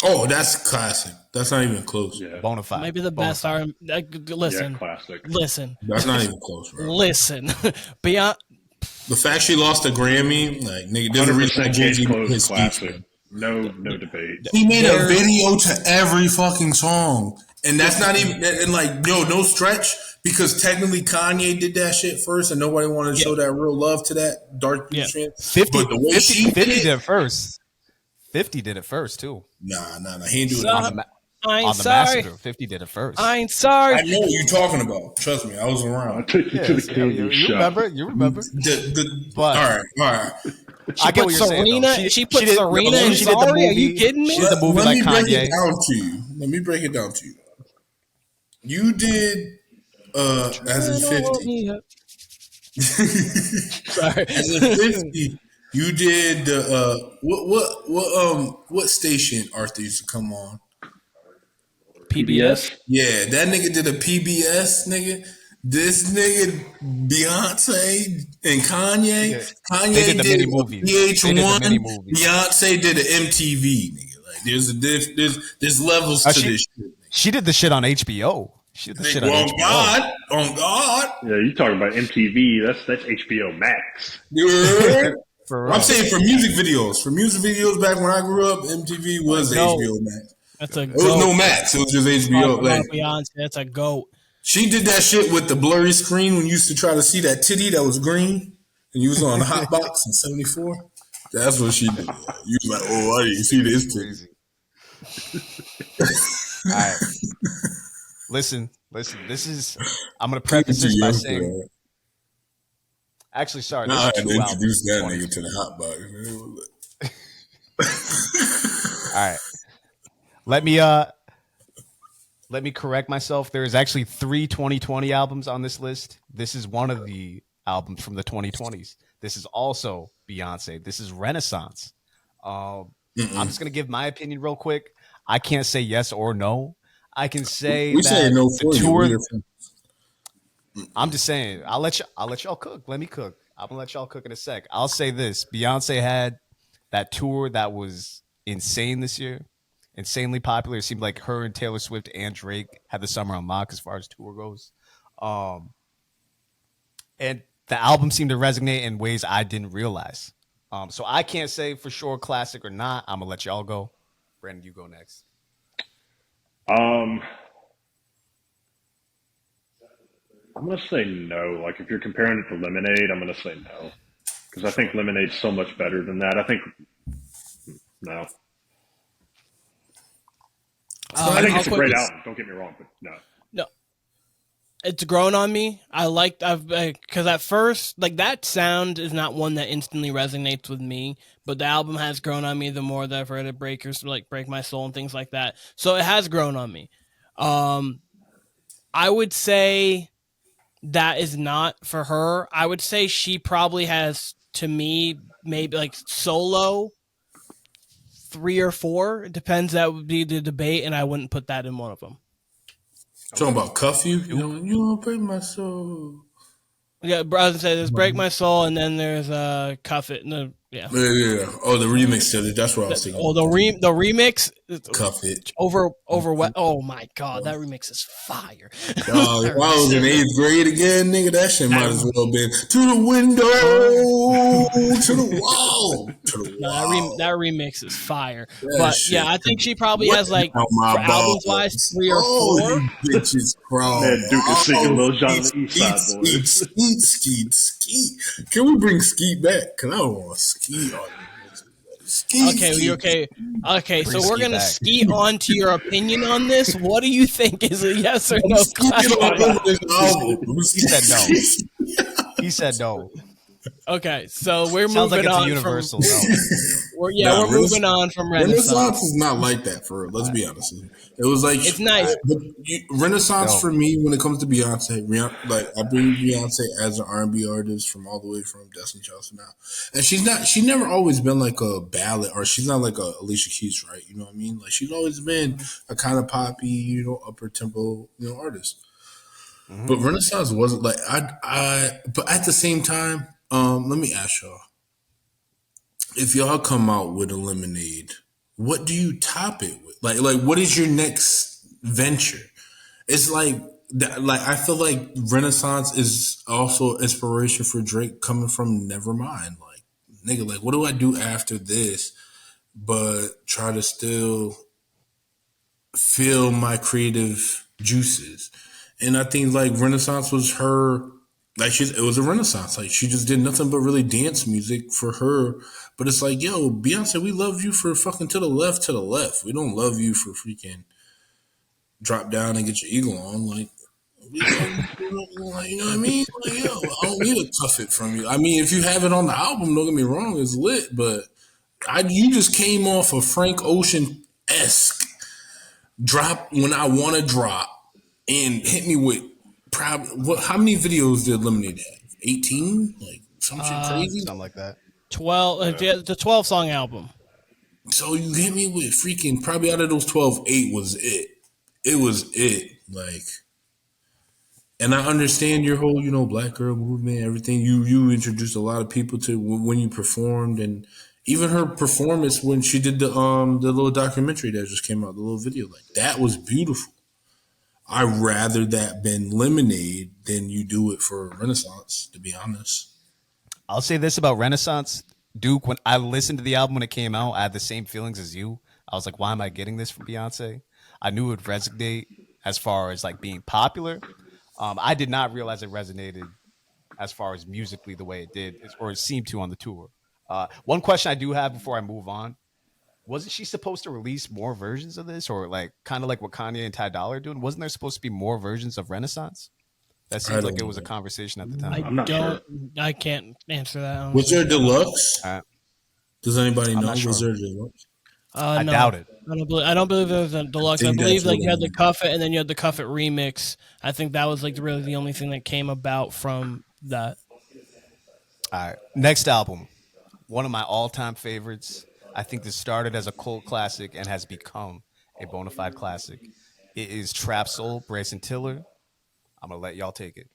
Oh, that's classic. That's not even close. Yeah. Bonafide. Maybe the best R. Listen. Yeah, classic. Listen. That's not even close, bro. Listen. Beyond. The fact she lost a Grammy, like, nigga, there's a reason Jay-Z his classic. No debate. He made a video to every fucking song. And that's not even, and like, no stretch, because technically Kanye did that shit first and nobody wanted to show that real love to that dark shit. 50 did it first. 50 did it first, too. Nah. He ain't doing it on the Massacre. 50 did it first. I ain't sorry. I know what you're talking about. Trust me, I was around. I took you to the candy shop. You remember. All right. I get what you're saying. She put Serena and Sorry. Are you kidding me? She did the movie like Kanye. Let me break it down to you. You did as in 50. Sorry. As in 50, you did what station Arthur used to come on? PBS? Yeah, that nigga did a PBS, nigga. This nigga, Beyonce and Kanye. Kanye did the mini movie. VH1. Beyonce did an MTV, nigga. Like there's levels to this shit. She did the shit on HBO. She did the shit on HBO. On God. Yeah, you talking about MTV? That's HBO Max. I'm saying for music videos. For music videos, back when I grew up, MTV was HBO Max. That's a goat. It was no Max. It was just HBO. Like, Beyonce, that's a goat. She did that shit with the blurry screen when you used to try to see that titty that was green and you was on the hot box in 74. That's what she did. You was like, oh, I didn't see this titty. All right. Listen. This is, I'm going to preface this by saying, actually, sorry. I had to introduce that nigga to the hot box. All right. Let me correct myself. There is actually 3 2020 albums on this list. This is one of the albums from the 2020s. This is also Beyonce. This is Renaissance. I'm just going to give my opinion real quick. I can't say yes or no. I can say we say no for the tour. You. I'm just saying. I'll let y'all cook. Let me cook. I'm gonna let y'all cook in a sec. I'll say this: Beyonce had that tour that was insane this year. Insanely popular. It seemed like her and Taylor Swift and Drake had the summer on lock as far as tour goes. And the album seemed to resonate in ways I didn't realize. So I can't say for sure classic or not. I'm going to let y'all go. Brandon, you go next. I'm going to say no. Like, if you're comparing it to Lemonade, I'm going to say no. Because I think Lemonade's so much better than that. I think no. I think it's a great album. Don't get me wrong, but no. It's grown on me. Because at first, like, that sound is not one that instantly resonates with me, but the album has grown on me the more that I've heard it. Breakers, like Break My Soul and things like that. So it has grown on me. I would say that is not for her. I would say she probably has, to me, maybe like solo 3 or 4. It depends. That would be the debate, and I wouldn't put that in one of them. Talking about Cuff You? You won't break my soul. Yeah, brother said there's Break My Soul, and then there's Cuff It. Yeah. Oh, the remix to it. That's what I was thinking. Oh, the remix. Cuff it. Over what? Oh my god, that remix is fire. If I was in 8th grade again, nigga, that shit might as well been to the window, to the wall, to the wall. That remix is fire. But yeah, I think she probably has like for albums wise 3 or 4. You bitches crawl. Man, Duke is singing Lil Jon on the East Side, boys. Skeet. Can we bring Skeet back? Cause I don't want Skeet on Okay. So we're gonna ski on to your opinion on this. What do you think is a yes or no? He said no. Okay, so we're moving on. Universal. We're moving on from Renaissance. Renaissance is not like that for real. Let's be honest. It was like it's nice. Renaissance for me when it comes to Beyonce. Like I bring Beyonce as an R&B artist from all the way from Destiny Child to now, and she never always been like a ballad, or she's not like a Alicia Keys, right? You know what I mean? Like she's always been a kind of poppy, upper tempo, artist. Mm-hmm. But Renaissance wasn't like but at the same time, let me ask y'all. If y'all come out with a Lemonade, what do you top it with? Like what is your next venture? It's like I feel like Renaissance is also inspiration for Drake coming from Nevermind. Like, nigga, like what do I do after this but try to still feel my creative juices? And I think like Renaissance was her. Like it was a renaissance. Like she just did nothing but really dance music for her. But it's like, yo, Beyonce, we love you for fucking to the left. We don't love you for freaking drop down and get your eagle on. Like, you know what I mean? Like, yo, I don't need to cuff it from you. I mean, if you have it on the album, don't get me wrong, it's lit. But you just came off a Frank Ocean-esque drop when I want to drop and hit me with. How many videos did Lemonade have? 18? Like some shit crazy? Something like that. 12. The 12-song album. So you hit me with freaking, probably out of those 12, 8 was it. It was it. Like, and I understand your whole, black girl movement, everything. You introduced a lot of people to when you performed, and even her performance when she did the little documentary that just came out, the little video, like that was beautiful. I'd rather that been Lemonade than you do it for Renaissance, to be honest. I'll say this about Renaissance. Duke, when I listened to the album when it came out, I had the same feelings as you. I was like, why am I getting this from Beyonce? I knew it would resonate as far as like being popular. I did not realize it resonated as far as musically the way it did, or it seemed to on the tour. One question I do have before I move on. Wasn't she supposed to release more versions of this, or like kind of like what Kanye and Ty Dolla are doing? Wasn't there supposed to be more versions of Renaissance? That seems like it was a conversation at the time. I'm not sure. I can't answer that. Honestly. Was there a deluxe? Does anybody know? Sure. Was there a deluxe? I doubt it. I don't believe there was a deluxe. I believe like you had the Cuff It and then you had the Cuff It remix. I think that was like really the only thing that came about from that. All right, next album, one of my all-time favorites. I think this started as a cult classic and has become a bona fide classic. It is Trap Soul, Bryson Tiller. I'm going to let y'all take it.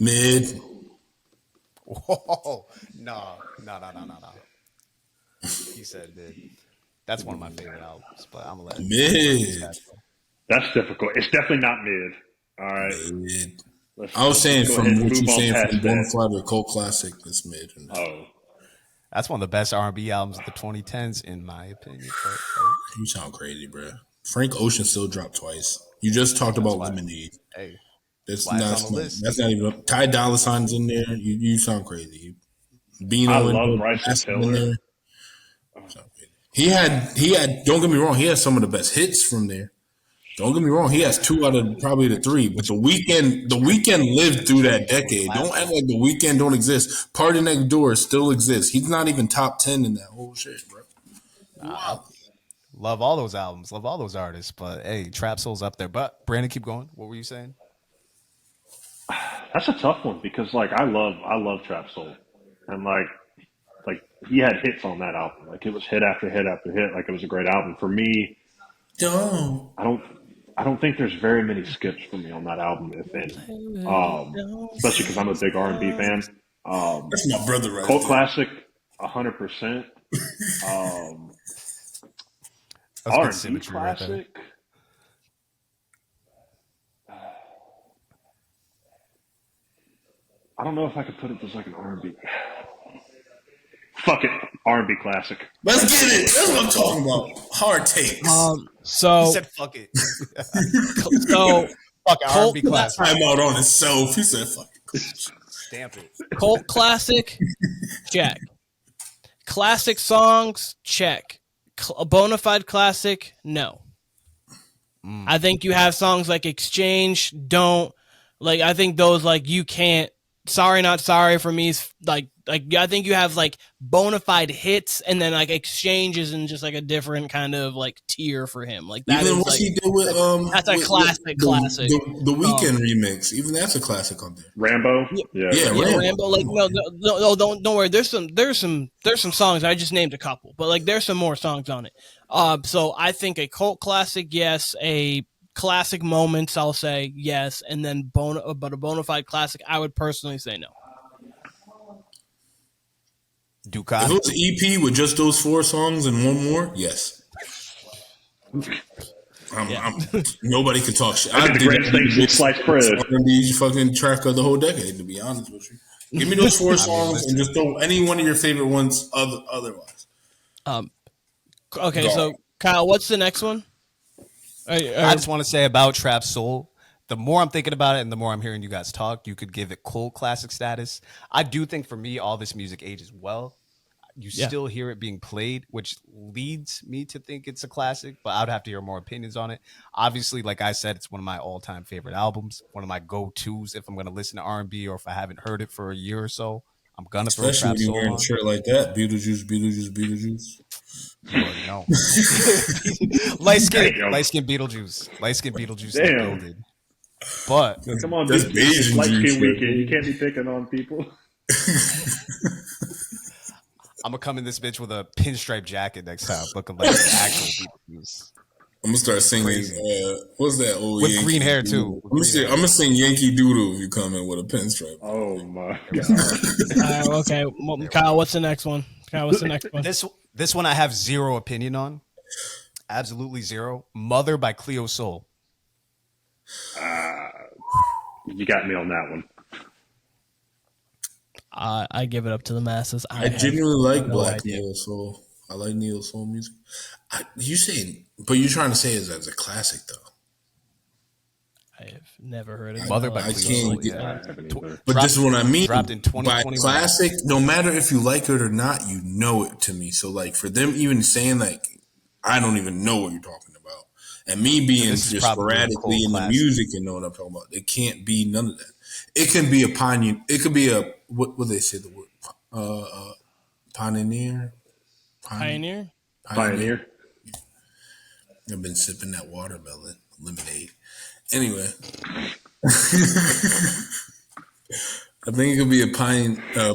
Mid. Whoa. No. He said mid. That's one of my favorite albums, but I'm going to let mid. That's difficult. It's definitely not mid. All right. Mid. I was saying from what you're saying from bona fide to cult classic, that's mid. Oh. That's one of the best R&B albums of the 2010s, in my opinion. You sound crazy, bro. Frank Ocean still dropped twice. You just talked about Lemonade. Hey, that's not even. Ty Dolla $ign's in there. You sound crazy. Bino I love Bryson Tiller. He had. Don't get me wrong. He has some of the best hits from there. Don't get me wrong. He has 2 out of probably the 3. But the weekend lived through that decade. Don't act like the weekend don't exist. Party Next Door still exists. He's not even top 10 in that whole shit, bro. Wow. Love all those albums. Love all those artists. But hey, Trap Soul's up there. But Branndon, keep going. What were you saying? That's a tough one because like I love Trap Soul, and like he had hits on that album. Like it was hit after hit after hit. Like it was a great album for me. I don't think there's very many skips for me on that album, if any. Especially because I'm a big R&B fan. That's my brother, right? Cult classic, 100%. R&B classic. I don't know if I could put it as like an R&B. Fuck it, R&B classic. Let's get it. That's what I'm talking about. Hard takes. So he said, "Fuck it." So fuck R&B classic. I'm out on himself. He said, "Fuck it." Stamp it. Cult classic, check. Classic songs, check. A bona fide classic, no. I think you have songs like Exchange, Don't. Like, I think those, like, you can't. Sorry Not Sorry for me is like I think you have like bona fide hits, and then like Exchanges and just like a different kind of like tier for him. Like that even is what like, he did with that's a classic. The Weeknd remix, even that's a classic on there. Rambo, Rambo. Like no, don't worry. There's some songs. I just named a couple, but like there's some more songs on it. So I think a cult classic, yes. A classic moments, I'll say yes, and then but a bona fide classic, I would personally say no. Ducat. If it was an EP with just those 4 songs and one more, yes. Nobody can talk shit. I think the greatest thing is sliced bread. R&B fucking track of the whole decade, to be honest with you. Give me those 4 songs and just throw any one of your favorite ones otherwise. Okay, so Kyle, what's the next one? I just want to say about Trap Soul, the more I'm thinking about it and the more I'm hearing you guys talk, you could give it cult classic status. I do think for me, all this music ages well. You still hear it being played, which leads me to think it's a classic, but I'd have to hear more opinions on it. Obviously, like I said, it's one of my all-time favorite albums, one of my go-tos if I'm going to listen to R&B or if I haven't heard it for a year or so. I'm going to throw Trap Soul on. Especially when you're wearing a shirt like that, Beetlejuice. No. light skin Beetlejuice. Damn. But come on, this is light skin weekend. You can't be picking on people. I'm gonna come in this bitch with a pinstripe jacket next time, looking like the actual Beetlejuice. I'm gonna start singing. What's that old with Yankee green hair too? I'm gonna sing Yankee Doodle if you come in with a pinstripe. Oh my god! Okay, Kyle, what's the next one? This one I have zero opinion on. Absolutely zero. Mother by Cleo Sol. You got me on that one. I give it up to the masses. I genuinely like Black Neo Soul. I like Neo Soul music. But you're trying to say is as a classic though. I have never heard of it. Mother by Cleo Sol. But this is what I mean. Dropped in 2021. By classic, no matter if you like it or not, you know it to me. So like for them even saying like, I don't even know what you're talking about. And me being just sporadically in the music and know what I'm talking about, it can't be none of that. It can be a pioneer. It could be a what they say the word pioneer. Pioneer. I've been sipping that watermelon lemonade. Anyway, I think it could be a pioneer, a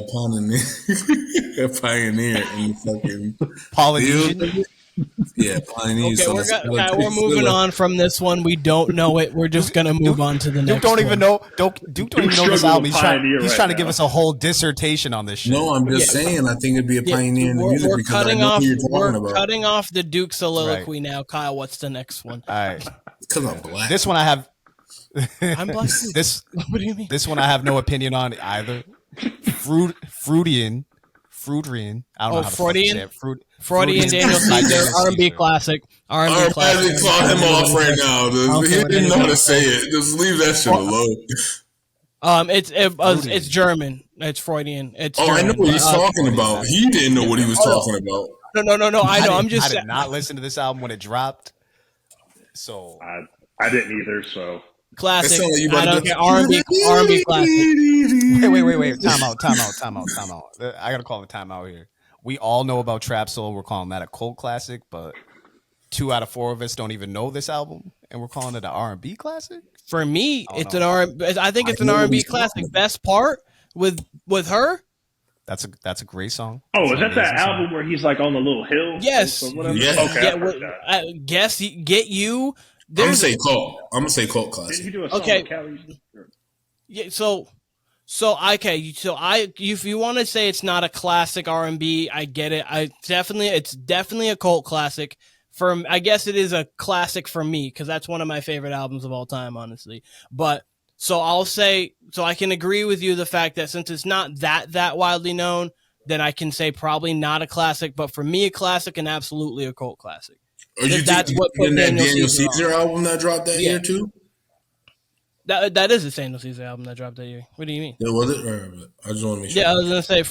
pioneer in the fucking Polynesian. Yeah, pioneer. Okay, we're moving on from this one. We don't know it. We're just gonna move on to the next. Duke don't even know this album. He's trying to give us a whole dissertation on this shit. No, I'm just saying. I think it'd be a pioneer in the music because I know who you're talking about. Cutting off the Duke soliloquy now, Kyle. What's the next one? All right, because I'm black. This one I have. I'm black. What do you mean? This one I have no opinion on either. Freudian. I don't know how to Freudian. say it. Freudian Daniel Caesar, R&B classic. R&B classic. Claw him off right now. He didn't know how to say it. Just leave that shit alone. It's German. It's Freudian. It's German. I know what he's talking about. He didn't know what he was talking about. No. I know. I did not listen to this album when it dropped. So I didn't either. So classic. I don't care. R&B classic. Wait. Time out. I gotta call the time out here. We all know about Trap Soul. We're calling that a cult classic, but 2 out of 4 of us don't even know this album, and we're calling it an R&B classic. For me, it's an R&B. I think it's an R&B classic. Best part with her. That's a great song. Oh, is that album where he's like on the little hill? Yes. Yeah. Okay. Get you. I'm gonna say cult classic. Did he do a song with Cali? Yeah. So So if you want to say it's not a classic R&B, I get it. It's definitely a cult classic. I guess it is a classic for me because that's one of my favorite albums of all time, honestly. But so I'll say, so I can agree with you the fact that since it's not that widely known, then I can say probably not a classic. But for me, a classic and absolutely a cult classic. That's what put Daniel Caesar album that dropped that year too. That is the Daniel Caesar album that dropped that year. What do you mean? Yeah, was it? I just want to make sure. Yeah, I was gonna say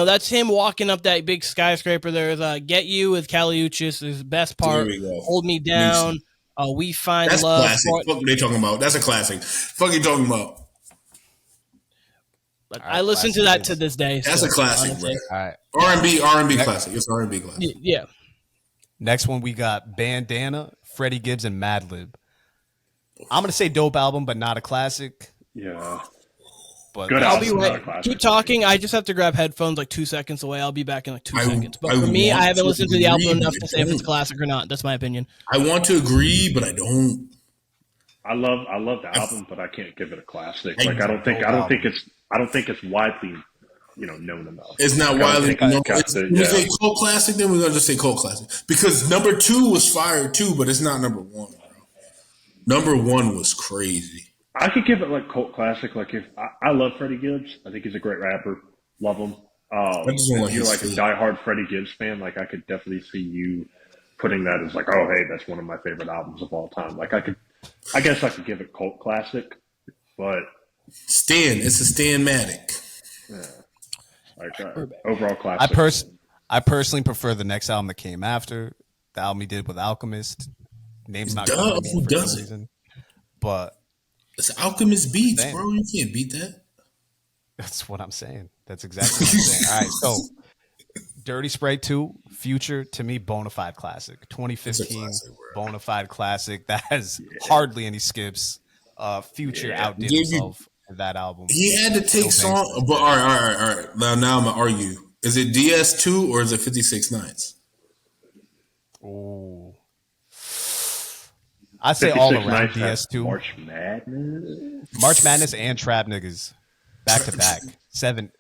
that's him walking up that big skyscraper. There's "Get You" with Caliuchis. There's the best part. "Hold Me Down." "We Find That's Love." Classic. What are they talking about? That's a classic. Fuck you talking about? I listen to that to this day. That's a classic, honestly. Bro. All right. R&B classic. It's R&B classic. Yeah. Next one we got Bandana, Freddie Gibbs, and Madlib. I'm gonna say dope album, but not a classic. Yeah, but good. I'll be right. Keep talking. I just have to grab headphones like 2 seconds away. I'll be back in like 2 seconds. But for me, I haven't listened to the album enough to say if it's classic or not. That's my opinion. I want to agree, but I don't. I love the album, but I can't give it a classic. Like I don't think it's widely known enough. It's not widely known. We say cult classic, then we're gonna just say cult classic because number 2 was fire too, but it's not number 1. Number 1 was crazy. I could give it like cult classic. Like if I love Freddie Gibbs, I think he's a great rapper. Love him. If you're like a diehard Freddie Gibbs fan, like I could definitely see you putting that as like, oh hey, that's one of my favorite albums of all time. Like I guess I could give it cult classic, but it's a Stan-matic. Yeah, like overall classic. I personally prefer the next album that came after the album he did with Alchemist. Name's not coming who does it? Reason, but it's Alchemist beats, bro. You can't beat that. That's what I'm saying. That's exactly what I'm saying. All right, so Dirty Sprite 2, Future, to me, bona fide classic. 2015, classic, bona fide classic. That has hardly any skips. Future outdid himself in that album. He had to take song, but all right. Now I'm gonna argue. Is it DS2 or is it 56 Nights? Oh. I say all around DS2. March Madness and Trap Niggas back to back. 7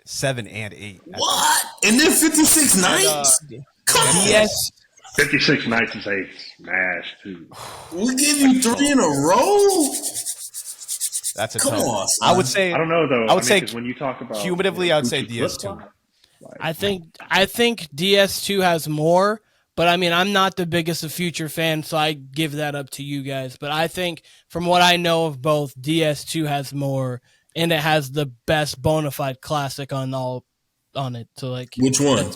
and 8. What? And then 56 Nights? Come on. Yes. 56 Nights is a smash too. We give you 3 in a row. That's a come tough. on. I would say. I don't know though. I would say when you talk about cumulatively, I would say DS2. I think DS2 has more. But I mean, I'm not the biggest of Future fan, so I give that up to you guys. But I think from what I know of both, DS2 has more, and it has the best bona fide classic on it. So like, which one?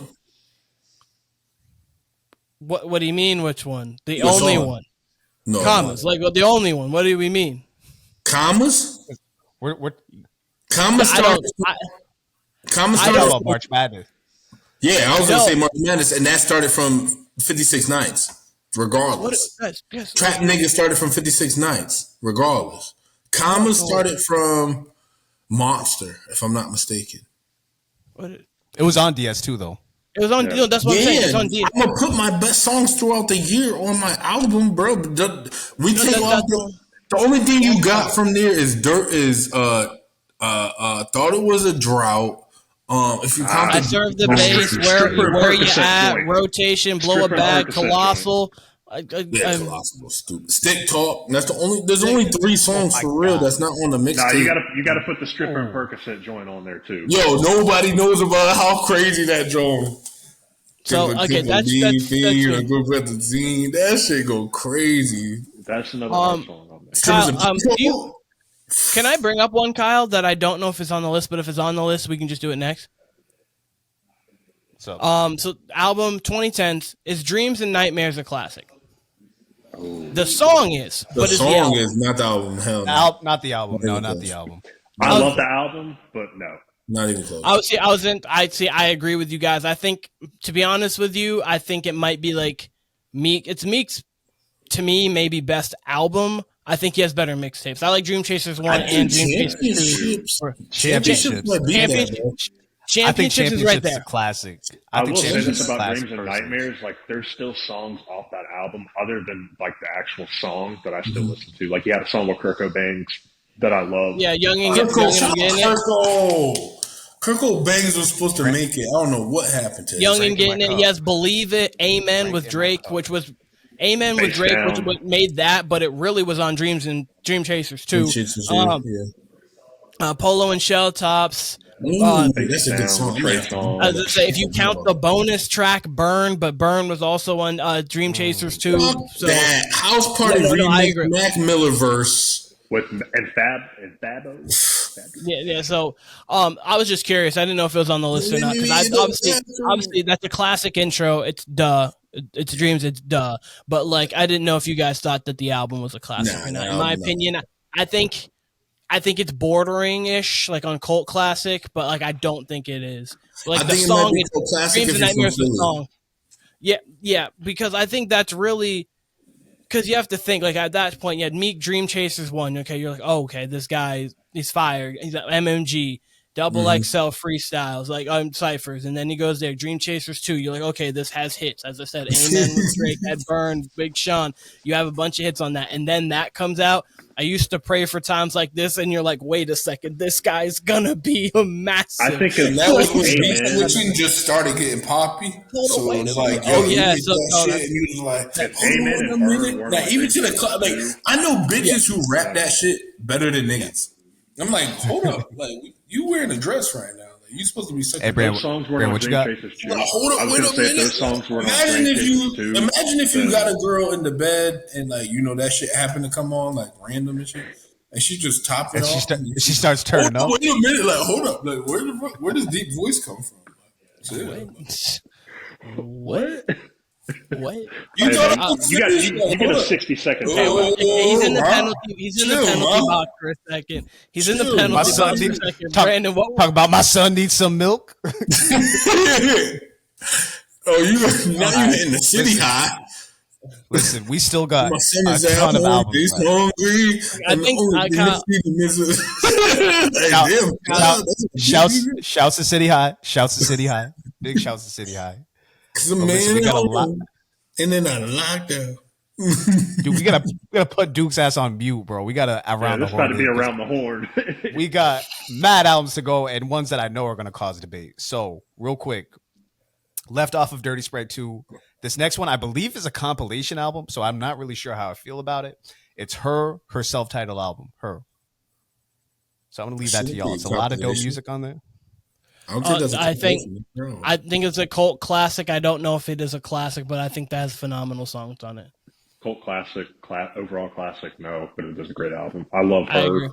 What do you mean? Which one? The only one? No, commas. Like the only one. What do we mean? Commas? We're commas. Commas started about March Madness. Yeah, I was gonna say March Madness, and that started from 56 Nights, regardless. Trap Niggas started from 56 Nights, regardless. Commas started from Monster, if I'm not mistaken. It was on DS2 though. It was on. Yeah. That's what I'm saying. It's on DS2. I'm gonna put my best songs throughout the year on my album, bro. The only thing you got from there is Thought It Was a Drought. If you I Serve the Bass, where you at, rotation, blow a bag, Colossal. Colossal was stupid. Stick Talk. That's the only. There's only 3 songs for real that's not on the mixtape. Nah, you gotta put the Stripper and Percocet joint on there too. Yo, nobody knows about how crazy that joint. So that's that shit go crazy. That's another song on there. Kyle, can I bring up one, Kyle, that I don't know if it's on the list, but if it's on the list, we can just do it next. So album 2010s is Dreams and Nightmares a classic. The song is, but the song is not the album. Hell no. Not the album. No, not the album. I love the album, but no. Not even close. I agree with you guys. I think, to be honest with you, I think it might be like Meek. It's Meek's, to me, maybe best album. I think he has better mixtapes. I like Dream Chasers 1 and Dream Chasers 2. Championships is right there. A classic. I will say this about Dreams and Nightmares. Like, there's still songs off that album other than like the actual song that I still listen to. Like, he had a song with Kurt Cobain, that I love. Yeah, Young and Getting It. Kirko Bangs was supposed to make it. I don't know what happened to Young and Getting It. Yes, Believe It. Amen with Drake, which was what made that, but it really was on Dream Chasers too. Polo and Shell Tops. That's a good song. I was gonna say, if you count the bonus track Burn, but Burn was also on Dream Chasers too. So that House Party remix, Mac Miller verse with Fabo. Yeah. So, I was just curious. I didn't know if it was on the list or not because obviously that's a classic intro. It's It's Dreams. It's duh. But like, I didn't know if you guys thought that the album was a classic or not. In my opinion, I think it's bordering-ish, like on cult classic, but like I don't think it is. Like the song, Dreams and Nightmares, the song. Yeah, because I think that's really. Because you have to think, like, at that point, you had Meek, Dream Chasers 1. Okay, you're like, oh, okay, this guy, he's fire. He's at MMG, Double XL freestyles, like, Cyphers. And then he goes there, Dream Chasers 2. You're like, okay, this has hits. As I said, Amen with Drake, Ed Burns, Big Sean. You have a bunch of hits on that. And then that comes out. I used to pray for times like this, and you're like, wait a second, this guy's gonna be a massive. I think that was when just started getting poppy. So it's like, yo, shit, and you was like, hold on a minute. Like, even to the club, like, I know bitches who rap that shit better than niggas. I'm like, hold up, like, you wearing a dress right now. You supposed to be such a those songs were on Dream Chasers too. Hold up, wait a minute. Those songs were imagine if you got a girl in the bed and like that shit happened to come on like random and shit, and she just topped it off. She starts turning up. Wait a minute, like hold up, like where does deep voice come from? Like, what? You get a 60-second timeout. He's in the penalty. He's in the penalty box for a second. He's in the penalty box for a second. Branndon, talk about my son needs some milk. Now you in the city high. Listen, we still got my son is a ton of albums. He's hungry. I think shouts to City High. Shouts to City High. Big shouts to City High. Listen, we got a lot. And then I lockdown. Dude, we gotta put Duke's ass on mute, bro. We gotta around the horn. Got to be around the horn. We got mad albums to go and ones that I know are gonna cause debate. So, real quick, left off of Dirty Sprite 2. This next one, I believe, is a compilation album, so I'm not really sure how I feel about it. It's her self-titled album, Her. So I'm gonna leave that to y'all. It's a lot of dope music on there. I think it's a cult classic. I don't know if it is a classic, but I think that has phenomenal songs on it. Cult classic, overall classic, no, but it is a great album. I love Her.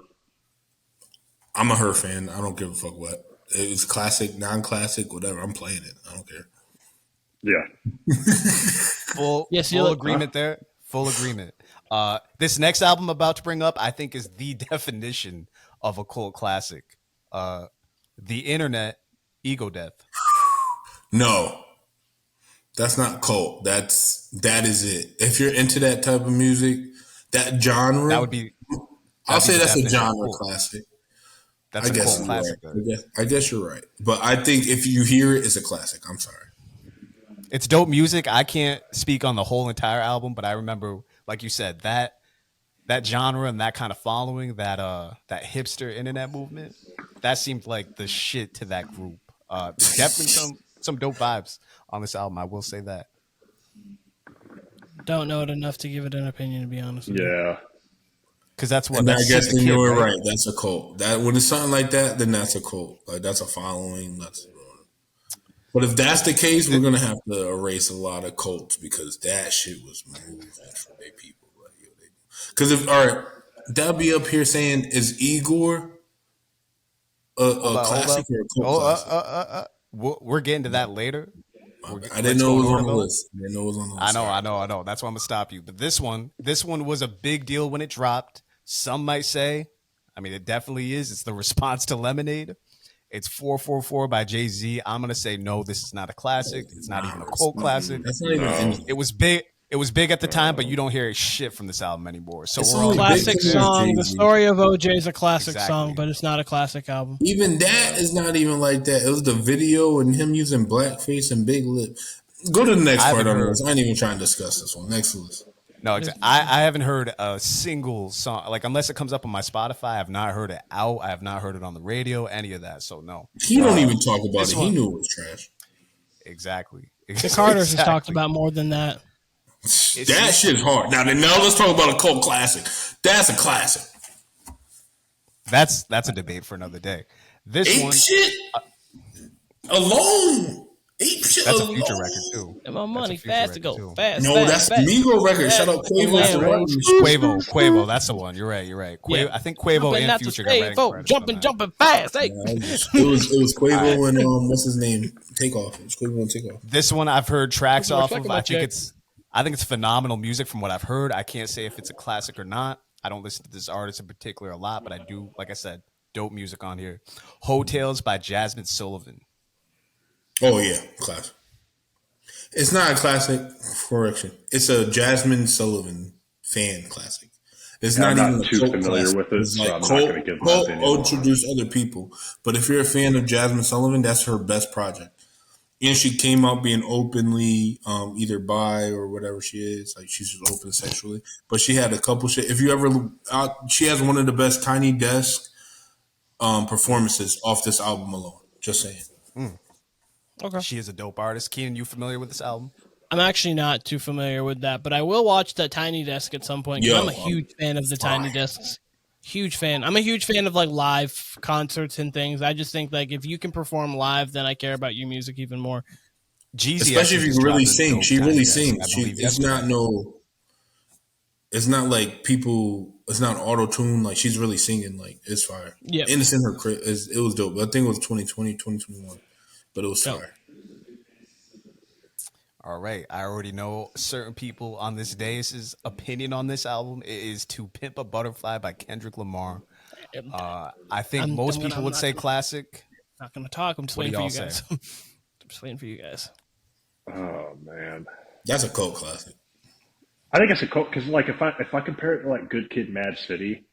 I'm a Her fan. I don't give a fuck what. It's classic, non-classic, whatever. I'm playing it. I don't care. Yeah. Full agreement there. Full agreement. This next album I'm about to bring up, I think, is the definition of a cult classic. The Internet, Ego Death. No, that's not cult. That is it. If you're into that type of music, that genre, that would be. I'll say that's a genre classic. That's a cult classic. Right. I guess you're right, but I think if you hear it, it's a classic. I'm sorry. It's dope music. I can't speak on the whole entire album, but I remember, like you said, that genre and that kind of following, that hipster internet movement, that seemed like the shit to that group. Definitely some dope vibes on this album. I will say that. Don't know it enough to give it an opinion, to be honest with you. Yeah. Because that's what. And I guess then you're right. That's a cult. That when it's something like that, then that's a cult. Like that's a following. But if that's the case, we're gonna have to erase a lot of cults because that shit was moving for their people. Because that'll be up here saying, is Igor a classic or a cult classic? We're getting to that later. I didn't know it was on the list. I know. That's why I'm gonna stop you. But this one was a big deal when it dropped. Some might say, I mean, it definitely is. It's the response to Lemonade. It's 444 by Jay-Z. I'm gonna say no. This is not a classic. It's not even a cult classic. That's not even. It was big. It was big at the time, but you don't hear shit from this album anymore. So it's a classic song. The Story of OJ is a classic song, but it's not a classic album. Even that is not even like that. It was the video and him using blackface and big lip. Go to the next part on this. I ain't even trying to discuss this one. Next list. No, exactly. I haven't heard a single song, like unless it comes up on my Spotify. I have not heard it out. I have not heard it on the radio, any of that. So no. He don't even talk about it. He knew it was trash. Exactly. The Carters has talked about more than that. That shit's hard. Now let's talk about a cult classic. That's a classic. That's a debate for another day. This Ape one shit alone. Ape shit that's alone. A Future record too. And my money fast to go. Fast. No, fast, that's fast. Migos record. Shout out Quavo. Quavo. That's the one. You're right. Quavo, Yeah. I think Quavo and Future got jumping fast. Hey. It was Quavo and what's his name? Takeoff. It was Quavo and Takeoff. This one I've heard tracks off of. I think it's phenomenal music from what I've heard. I can't say if it's a classic or not. I don't listen to this artist in particular a lot, but I do, like I said, dope music on here. Hotels by Jasmine Sullivan. Oh yeah, classic. It's not a classic, correction. It's a Jasmine Sullivan fan classic. It's not even too familiar with it, so I'm not going to give my opinion. I'll introduce other people. But if you're a fan of Jasmine Sullivan, that's her best project. And she came out being openly either bi or whatever she is. Like, she's just open sexually. But she had a couple shit. If you ever she has one of the best Tiny Desk performances off this album alone. Just saying. Okay. She is a dope artist. Keenan, you familiar with this album? I'm actually not too familiar with that, but I will watch that Tiny Desk at some point. I'm a huge fan of the Tiny Desks. Huge fan. I'm a huge fan of like live concerts and things. I just think like if you can perform live, then I care about your music even more. Jeezy, especially if you can really sing. She really sings. It's not like people. It's not auto tune. Like, she's really singing. Like, it's fire. Yeah, and it's in her crib. It was dope. I think it was 2020, 2021, but it was fire. All right, I already know certain people on this dais' opinion on this album. It is To Pimp a Butterfly by Kendrick Lamar. I think most people would say classic. Not going to talk. I'm just waiting for you guys. I'm just waiting for you guys. Oh man, that's a cult classic. I think it's a cult because, like, if I compare it to like Good Kid, Mad City,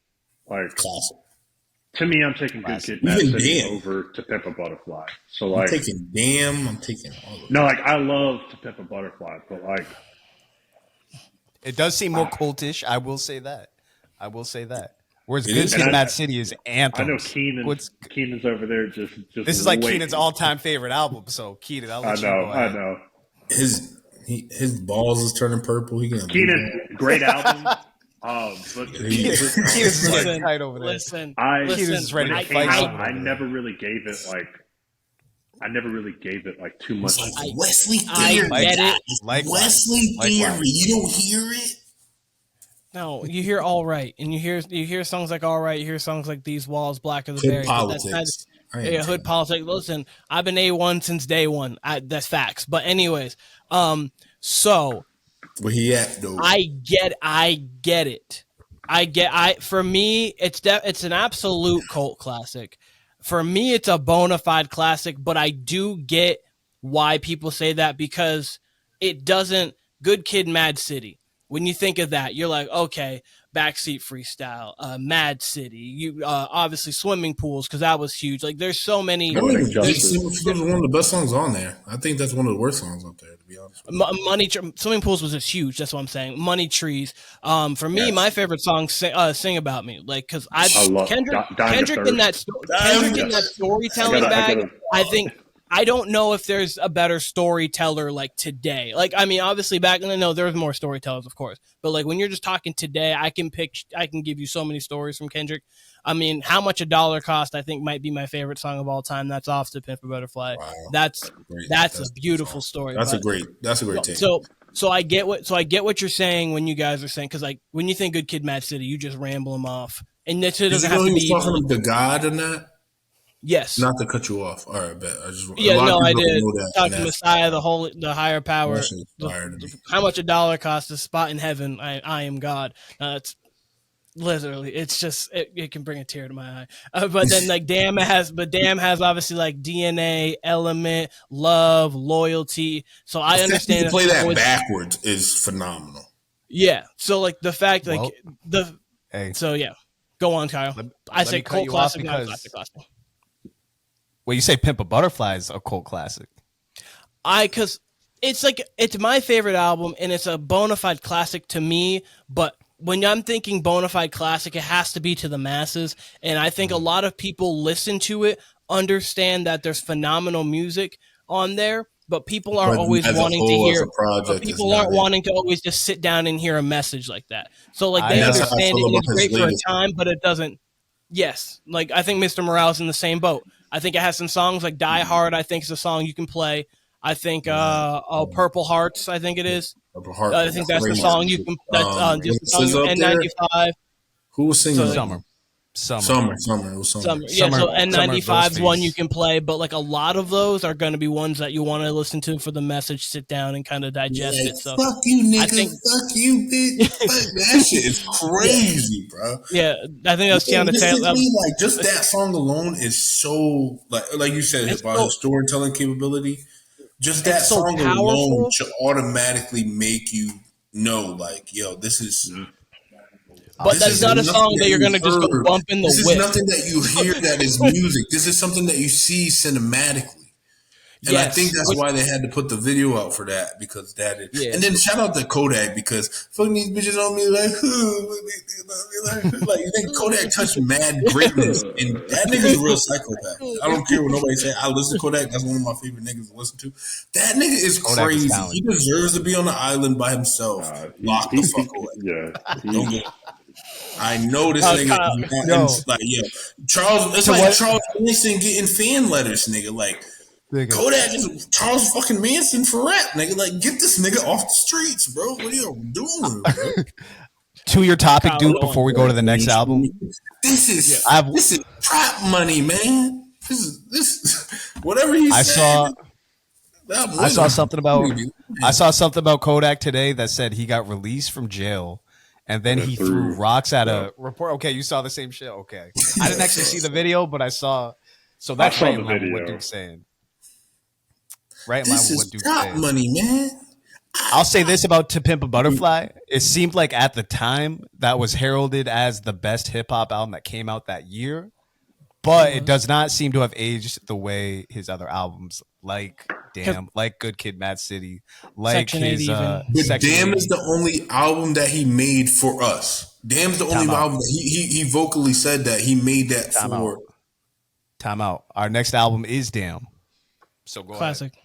like classic. To me, I'm taking Good Kid, Mad City over To Pimp a Butterfly. So like, I'm taking Damn. I'm taking all of it. No, like, I love To Pimp a Butterfly, but like, it does seem more cultish. I will say that. Whereas Good Kid, Mad City is anthems. I know Keenan's over there just. This is like Keenan's all-time favorite album. So Keenan, I know. His balls is turning purple. Keenan, great album. But Keenan's getting tight over there. Listen, Keenan's ready to fight. I never really gave it like too much. It's like Wesley Theory. Wesley Theory. You don't hear it? No, you hear All Right, and you hear songs like All Right. You hear songs like These Walls, Black of the Berry. Politics. Hood politics. Listen, I've been A1 since day one. That's facts. But anyways, so where he at though? I get it. For me, it's an absolute cult classic. For me, it's a bona fide classic, but I do get why people say that because it doesn't. Good Kid, Mad City. When you think of that, you're like, okay, Backseat Freestyle, Mad City, you obviously Swimming Pools because that was huge. Like, there's so many. I don't even think Swimming one of the best songs on there. I think that's one of the worst songs up there, to be honest. Swimming Pools was just huge. That's what I'm saying. Money Trees. For me, my favorite song, Sing About Me. Like, because Kendrick in that storytelling bag. I don't know if there's a better storyteller like today. Like, I mean, obviously back then, no, there's more storytellers, of course. But like when you're just talking today, I can give you so many stories from Kendrick. I mean, How Much a Dollar Cost, I think might be my favorite song of all time. That's off To Pimp a Butterfly. Wow. That's a beautiful story. That's a great take. So I get what you're saying when you guys are saying, because like when you think Good Kid, Mad City, you just ramble them off, and that doesn't have to be talking to God in that. Yes. Not to cut you off. All right, bet. I did. Talk to Messiah, the higher power. How much a dollar costs? A spot in heaven. I am God. It's literally. It's just it can bring a tear to my eye. But then like Damn has obviously like DNA, Element, Love, Loyalty. So I understand. To play that backwards is phenomenal. Yeah. So like the fact So yeah. Go on, Kyle. I say cult classic, not classic. Well, you say Pimp a Butterfly is a cult classic. Because it's my favorite album, and it's a bona fide classic to me. But when I'm thinking bona fide classic, it has to be to the masses. And I think a lot of people listen to it, understand that there's phenomenal music on there, but people aren't always wanting to hear. But people aren't wanting to always just sit down and hear a message like that. So like they understand it, and it's great for a time, but it doesn't. Yes, like I think Mr. Morale's in the same boat. I think it has some songs like Die Hard. I think it's a song you can play. I think Purple Hearts. I think it is. Purple Hearts. I think that's the song you can. That's just the song N95. Who was singing? Summer. It was Summer. Yeah, so N95 is one you can play, but like a lot of those are going to be ones that you want to listen to for the message, sit down and kind of digest it. So fuck you, nigga. Fuck you, bitch. That shit is crazy, bro. Yeah, I think that's Tiana Taylor. Like just that song alone is so like you said about his storytelling capability. Just that song alone should automatically make you know, like, yo, this is. But that's not a song that you're going to just go bump in the whip. This is nothing that you hear that is music. This is something that you see cinematically. And I think that's why they had to put the video out for that, because that is. Yeah. And then shout out to Kodak, because fucking these bitches on me like you think Kodak touched mad greatness, and that nigga's a real psychopath. I don't care what nobody say. I listen to Kodak. That's one of my favorite niggas to listen to. That nigga is crazy. He deserves to be on the island by himself. Lock the fuck away. Don't get. I know this nigga. Charles. It's like Charles Manson getting fan letters, nigga. Like. Kodak is Charles fucking Manson for rap, nigga. Like, get this nigga off the streets, bro. What are you doing, bro? To your topic, dude, before we go to the next album. This is trap money, man. This whatever he said. I saw something about Kodak today that said he got released from jail. And then he threw rocks at a report. Okay, you saw the same shit? Okay. I didn't actually see the video, but I saw. So that's right in line with what Duke's saying. Right in line with what Duke's saying. Money, man. I'll say this about To Pimp a Butterfly. It seemed like at the time that was heralded as the best hip-hop album that came out that year. But it does not seem to have aged the way his other albums, like Damn, like Good Kid, Mad City, like Section his. But Damn is the only album that he made for us. Damn's the only album that he vocally said that he made that for. Time out. Our next album is Damn. So go Classic. ahead.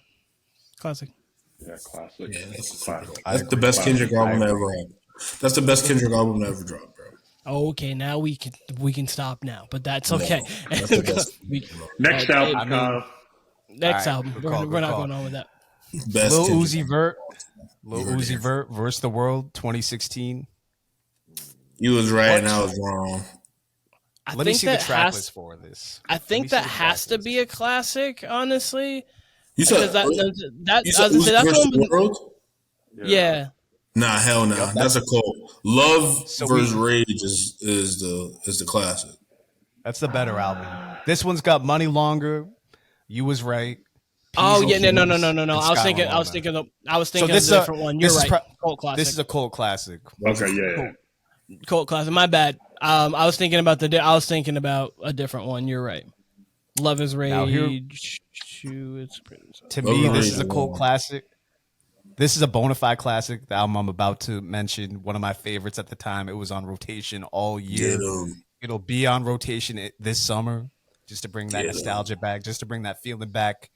Classic. Yeah, classic. Yeah, that's the best Kendrick album that ever had. That's the best Kendrick album that ever dropped, bro. Okay, now we can stop now, but that's okay. No, that's the best. Next album. Next album. We're not going on with that. Best Lil Uzi Vert. Lil Uzi Vert versus the World 2016. You was right and I was wrong. Let me see the track list for this. I think that has to be a classic, honestly. You said that's World? Yeah. Nah, hell no. Nah. That's a cult. Love versus Rage is the classic. That's the better album. This one's got Money Longer. You was right. Oh yeah, no. I was thinking of a different one. You're right. Cult classic. This is a cult classic. Okay, yeah. Cult classic. My bad. I was thinking about a different one. You're right. Love is Rage. To me, this is a cult classic. This is a bona fide classic. The album I'm about to mention, one of my favorites at the time. It was on rotation all year. It'll be on rotation this summer, just to bring that nostalgia back, just to bring that feeling back.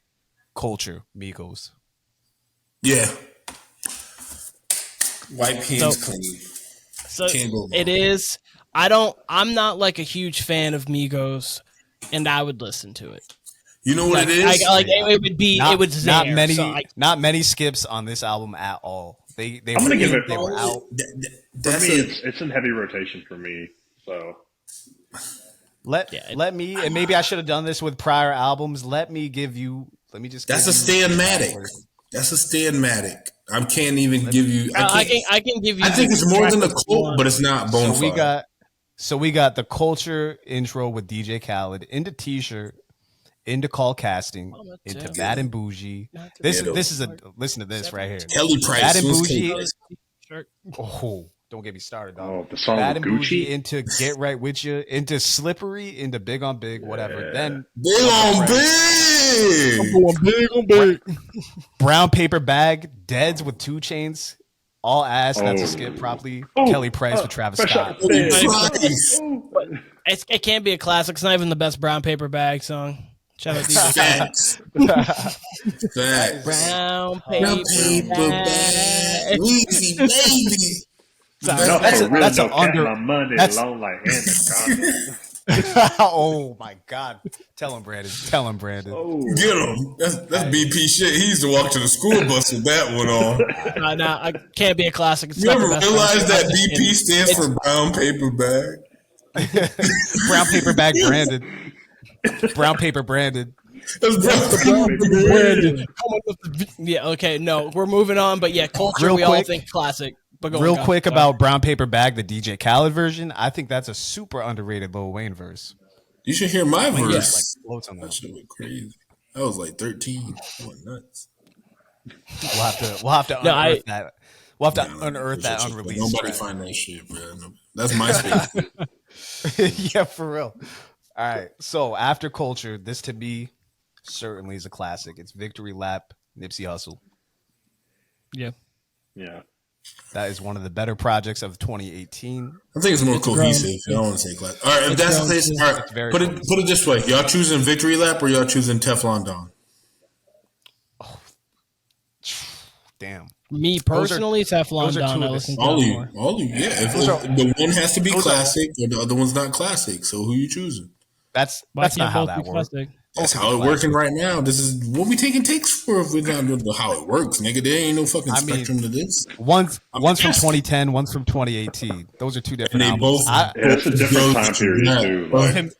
Culture, Migos. Yeah. White pants clean. So it is. I'm not like a huge fan of Migos, and I would listen to it. You know what it is? It would be. It was not many skips on this album at all. I'm gonna give it. They were out. For me, it's in heavy rotation for me. So let me, and maybe I should have done this with prior albums. Let me just. That's a Stanmatic. That's a Stanmatic. I can't even give you. I can give you. I think it's more than a cult, but it's not bona fide. So we got the Culture intro with DJ Khaled into T-shirt. Into Call Casting, into Bad and Bougie. This is a listen to this right here. Kelly Price. Bad and Bougie. Don't get me started, dog. Oh, the song Bad with and Gucci. Bougie into Get Right With You, into Slippery, into Big on Big, whatever. Then Big on Big. I'm going big on big. Brown Paper Bag, Deads with 2 Chainz. All ass, that's a skip, probably. Kelly Price with Travis Scott. It can't be a classic. It's not even the best Brown Paper Bag song. Shout out to DJ. Facts. Brown Paper Bag. Weezy baby. That's an under. My money That's long like Anaconda. Oh my God! Tell him, Branndon. Oh. Get him. That's BP shit. He used to walk to the school bus with that one on. No, I can't be a classic. It's You not ever the best realize song. that BP stands for Brown Paper Bag? Brown Paper Bag, Branndon. Brown Paper, Branndon. That's Brown Paper Brandon. Yeah. Okay. No, we're moving on. But yeah, culture. Real We all quick. think classic. But go Real on, quick go. about Brown Paper Bag, the DJ Khaled version. I think that's a super underrated Lil Wayne verse. You should hear my verse. Yeah, like floats on That that. shit went crazy. I was like 13. I went nuts. We'll have to unearth that. We'll have to unearth that Shit, unreleased. Nobody track. find that shit, bro. That's my space. Yeah, for real. All right. So after culture, this to me certainly is a classic. It's Victory Lap, Nipsey Hussle. Yeah. Yeah. That is one of the better projects of 2018. I think it's more cohesive. I don't want to say class. All right, if that's the case, all right, put it this way: y'all choosing Victory Lap or y'all choosing Teflon Don? Damn. Me personally, Teflon those are Don. two I of listen to All that you, more. yeah. If the one has to be classic, or the other one's not classic. So who you choosing? That's Why not can't how both that be works. classic? That's how it's working right now. This is what we taking takes for. If we're not doing how it works, nigga. There ain't no fucking spectrum to this. One's from 2010, one's from 2018. Those are two different And they albums. both. Yeah, it's a different time period too. Like,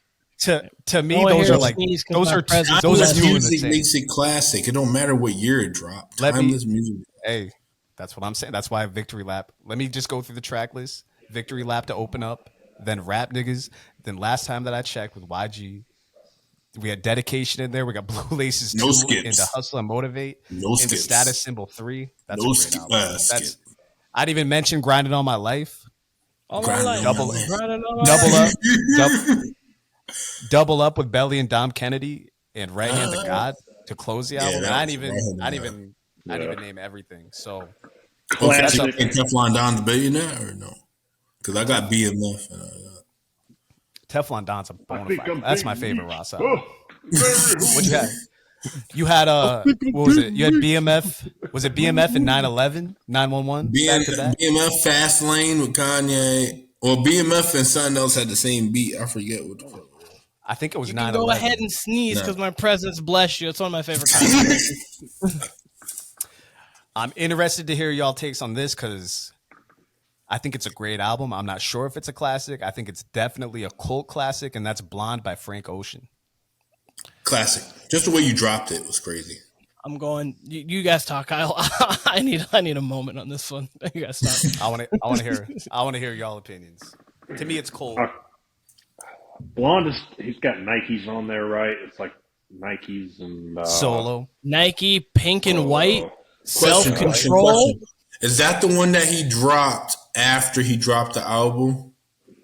To me, Oh, those here, are like sneeze 'cause those my are presence those is are two in the music same. makes it classic. It don't matter what year it dropped. Let me- Timeless music. Hey, that's what I'm saying. That's why Victory Lap. Let me just go through the track list. Victory Lap to open up, then Rap Niggas. Then last time that I checked with YG, we had Dedication in there. We got Blue Laces No 2 skips. into Hustle and Motivate. No into skips. Status Symbol 3. That's No a great skip. album. That's Skip. I didn't even mention Grinding on My Life. All my Grinding life. on Double- my life. Grinding on my Double life. up. Double up with Belly and Dom Kennedy and Right Hand to God to close the album. that And I was didn't Right Hand to even name everything. So classic. And Teflon Don the Billionaire or no? Because I got BMF. And Teflon Don's a bona think fide. I'm That's my big favorite Meek. Ross album. Oh, very What you had? You had what was it? You had BMF. Was it BMF and 9/11, 911 back to back? BMF Fast Lane with Kanye. Or BMF and something else had the same beat. I forget what the fuck. I think it was You can 9/11. go ahead and sneeze because my presence bless you. It's one of my favorite kinds. I'm interested to hear y'all takes on this because I think it's a great album. I'm not sure if it's a classic. I think it's definitely a cult classic, and that's Blonde by Frank Ocean. Classic. Just the way you dropped it was crazy. I'm going. You guys talk. I need a moment on this one. You guys talk. I want to hear y'all opinions. To me, it's cold. Blonde he's got Nikes on there, right? It's like Nikes and Solo. Nike, pink and white, Question. self-control. Is that the one that he dropped after he dropped the album?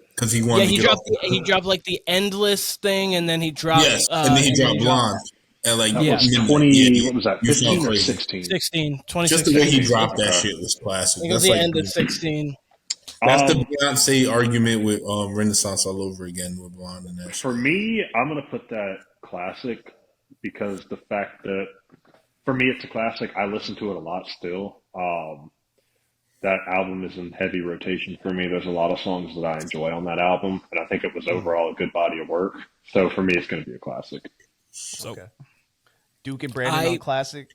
Because he wanted Yeah, to he dropped like the endless thing, and then he dropped. Yes, and then he dropped Blonde. And like, Yeah. 20, what was that, you felt 15 or crazy. 16? 16, Just the way he 2016. dropped that shit was classic. I think it was That's the like end of 16. that's the Beyonce argument with Renaissance all over again with Blonde and that shit. For me, I'm going to put that classic because the fact that, for me, it's a classic. I listen to it a lot still. That album is in heavy rotation for me. There's a lot of songs that I enjoy on that album, and I think it was overall a good body of work. So for me, it's going to be a classic. Okay. Duke and Brandon on classic.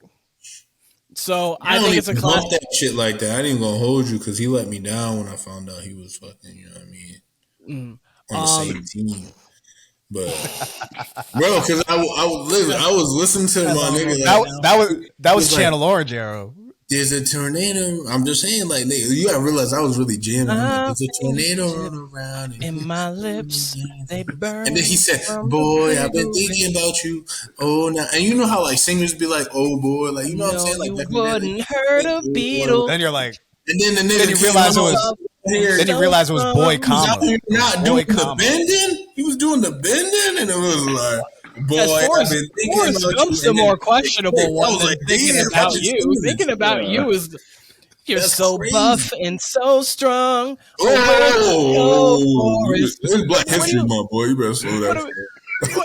So I think it's a classic. That shit like that. I didn't gonna hold you because he let me down when I found out he was fucking. You know what I mean? On the same team. But bro, because I was listening to my nigga. Like, that was Channel Orange arrow. There's a tornado. I'm just saying, like, nigga, you gotta realize I was really jamming. Like, there's a tornado around And my lips, they burn. And then he said, "Boy, I've been thinking about you." Oh, now, and you know how like singers be like, "Oh boy," like you know what I'm saying? Like you wouldn't hurt a beetle. Then you're like, and then the nigga you realize it was Then he realized it was boy comma. He was not doing the bending. He was doing the bending, and it was like, boy, I've been thinking about Gump's the more questionable one. I was like, thinking about you. Thinking about you is you're so crazy. Buff and so strong. It's Black History Month, boy. You better slow down.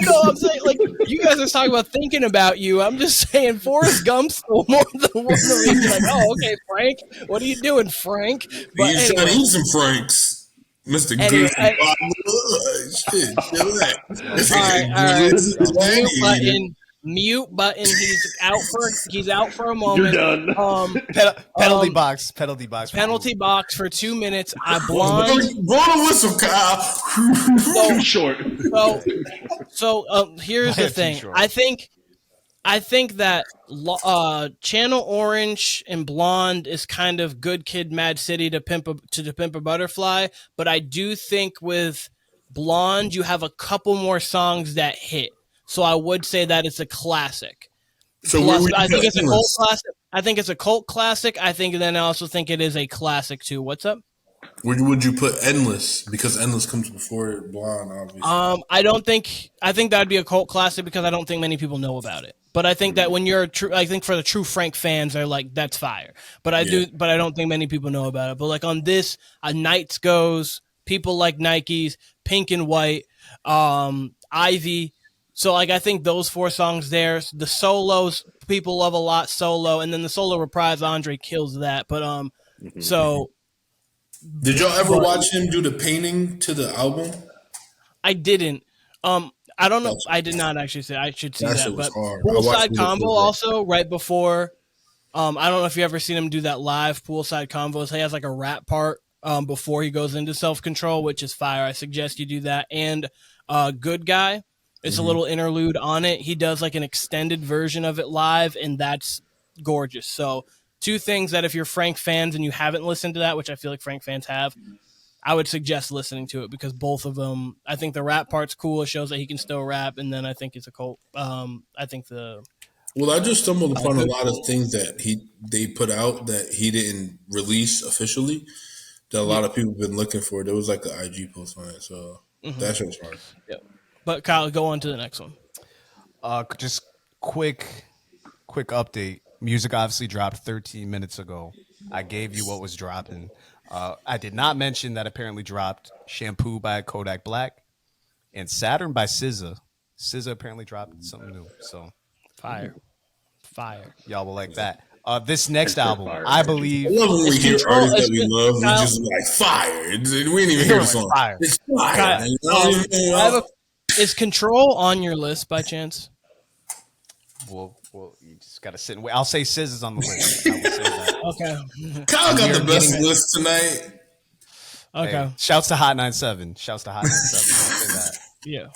No, I'm saying, like, you guys are talking about thinking about you. I'm just saying Forrest Gump's more the one where you're like, oh, okay, Frank, what are you doing, Frank? But he's trying to eat some Franks. Mr. Good. Shit, Mute button. He's out for a moment. You're done. Penalty box for 2 minutes. I blind. Blow the whistle, Kyle. Too short. So here's the thing. I think that Channel Orange and Blonde is kind of Good Kid, Mad City to Pimp a Butterfly, but I do think with Blonde you have a couple more songs that hit. So I would say that it's a classic. So I think it's a cult classic. I think it's a cult classic. I also think it is a classic too. What's up? Where would you put Endless? Because Endless comes before Blonde, obviously. I think that'd be a cult classic because I don't think many people know about it. But I think that when you're I think for the true Frank fans, they're like, that's fire. But I don't think many people know about it. But like on this, Nights Goes, People Like Nikes, Pink and White, Ivy. So, like, I think those 4 songs there, the solos, people love a lot, solo, and then the solo reprise, Andre kills that. But, so. Did y'all ever watch him do the painting to the album? I didn't. I don't know. I did not actually say I should see that. But Poolside Combo also, right before. I don't know if you ever seen him do that live Poolside Combos. He has, like, a rap part before he goes into Self-Control, which is fire. I suggest you do that. And Good Guy. It's a little interlude on it. He does like an extended version of it live, and that's gorgeous. So 2 things that if you're Frank fans and you haven't listened to that, which I feel like Frank fans have, I would suggest listening to it because both of them, I think the rap part's cool. It shows that he can still rap, and then I think it's a cult. I just stumbled upon a lot of things that they put out that he didn't release officially that a lot of people have been looking for. There was like an IG post on it, so that shit was hard. Yeah. But Kyle, go on to the next one. Just quick update. Music obviously dropped 13 minutes ago. I gave you what was dropping. I did not mention that apparently dropped Shampoo by Kodak Black and Saturn by SZA. SZA apparently dropped something new. So fire. Y'all will like that. This next album, I believe. I love when we hear artists that we love. We just like fire. We didn't even hear the song. Fire. It's fire. Is Control on your list by chance? Well, you just gotta sit and wait. I'll say SZA's on the list. I will say that. Okay. Kyle got the best list tonight. Okay. Hey, shouts to Hot 97. I'll say that. Yeah.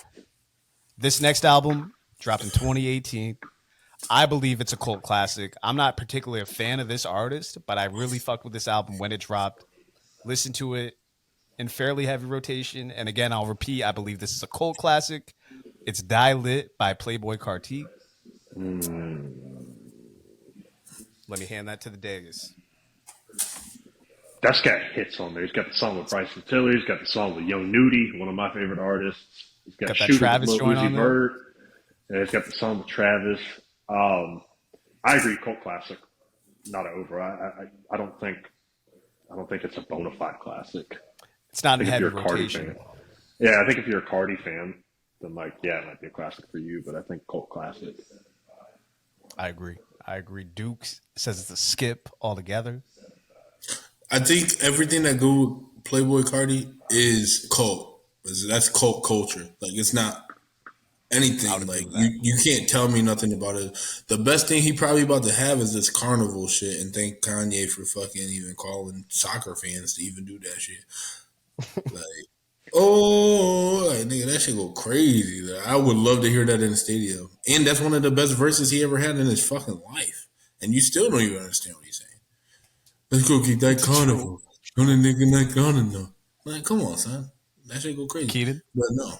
This next album dropped in 2018. I believe it's a cult classic. I'm not particularly a fan of this artist, but I really fucked with this album when it dropped. Listen to it in fairly heavy rotation. And again, I'll repeat, I believe this is a cult classic. It's Die Lit by Playboy Carti. Let me hand that to the Davis. That's got hits on there. He's got the song with Bryson Tiller. He's got the song with Young Nudie, one of my favorite artists. He's got that Travis with Lil joint on Uzi there. Vert. And he's got the song with Travis. I agree, cult classic, not over. I don't think it's a bona fide classic. It's not in heavy rotation. Yeah, I think if you're a Carti fan, then it might be a classic for you. But I think cult classic. I agree. Duke says it's a skip altogether. I think everything that go with Playboy Carti is cult. That's cult culture. Like, it's not anything. Like, you can't tell me nothing about it. The best thing he probably about to have is this carnival shit, and thank Kanye for fucking even calling soccer fans to even do that shit. Nigga, that shit go crazy. I would love to hear that in the stadium. And that's one of the best verses he ever had in his fucking life. And you still don't even understand what he's saying. Let's go get that carnival. Only nigga not gonna know. Like, come on, son. That shit go crazy. Keenan? But no.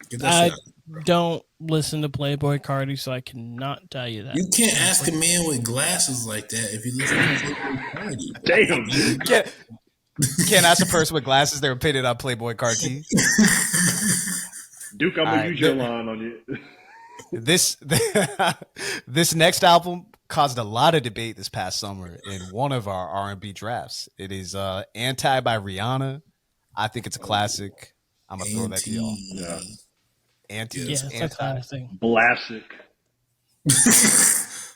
Get that shit out. Don't listen to Playboy Carti, so I cannot tell you that. You can't ask a man with glasses like that if you listen to Playboy Carti. Damn. You can't ask a person with glasses their opinion on Playboy Carti. Duke, I'm gonna use your line on you. This next album caused a lot of debate this past summer in one of our R&B drafts. It is Anti by Rihanna. I think it's a classic. I'm gonna throw that to y'all. Yeah. It's a classic. Classic.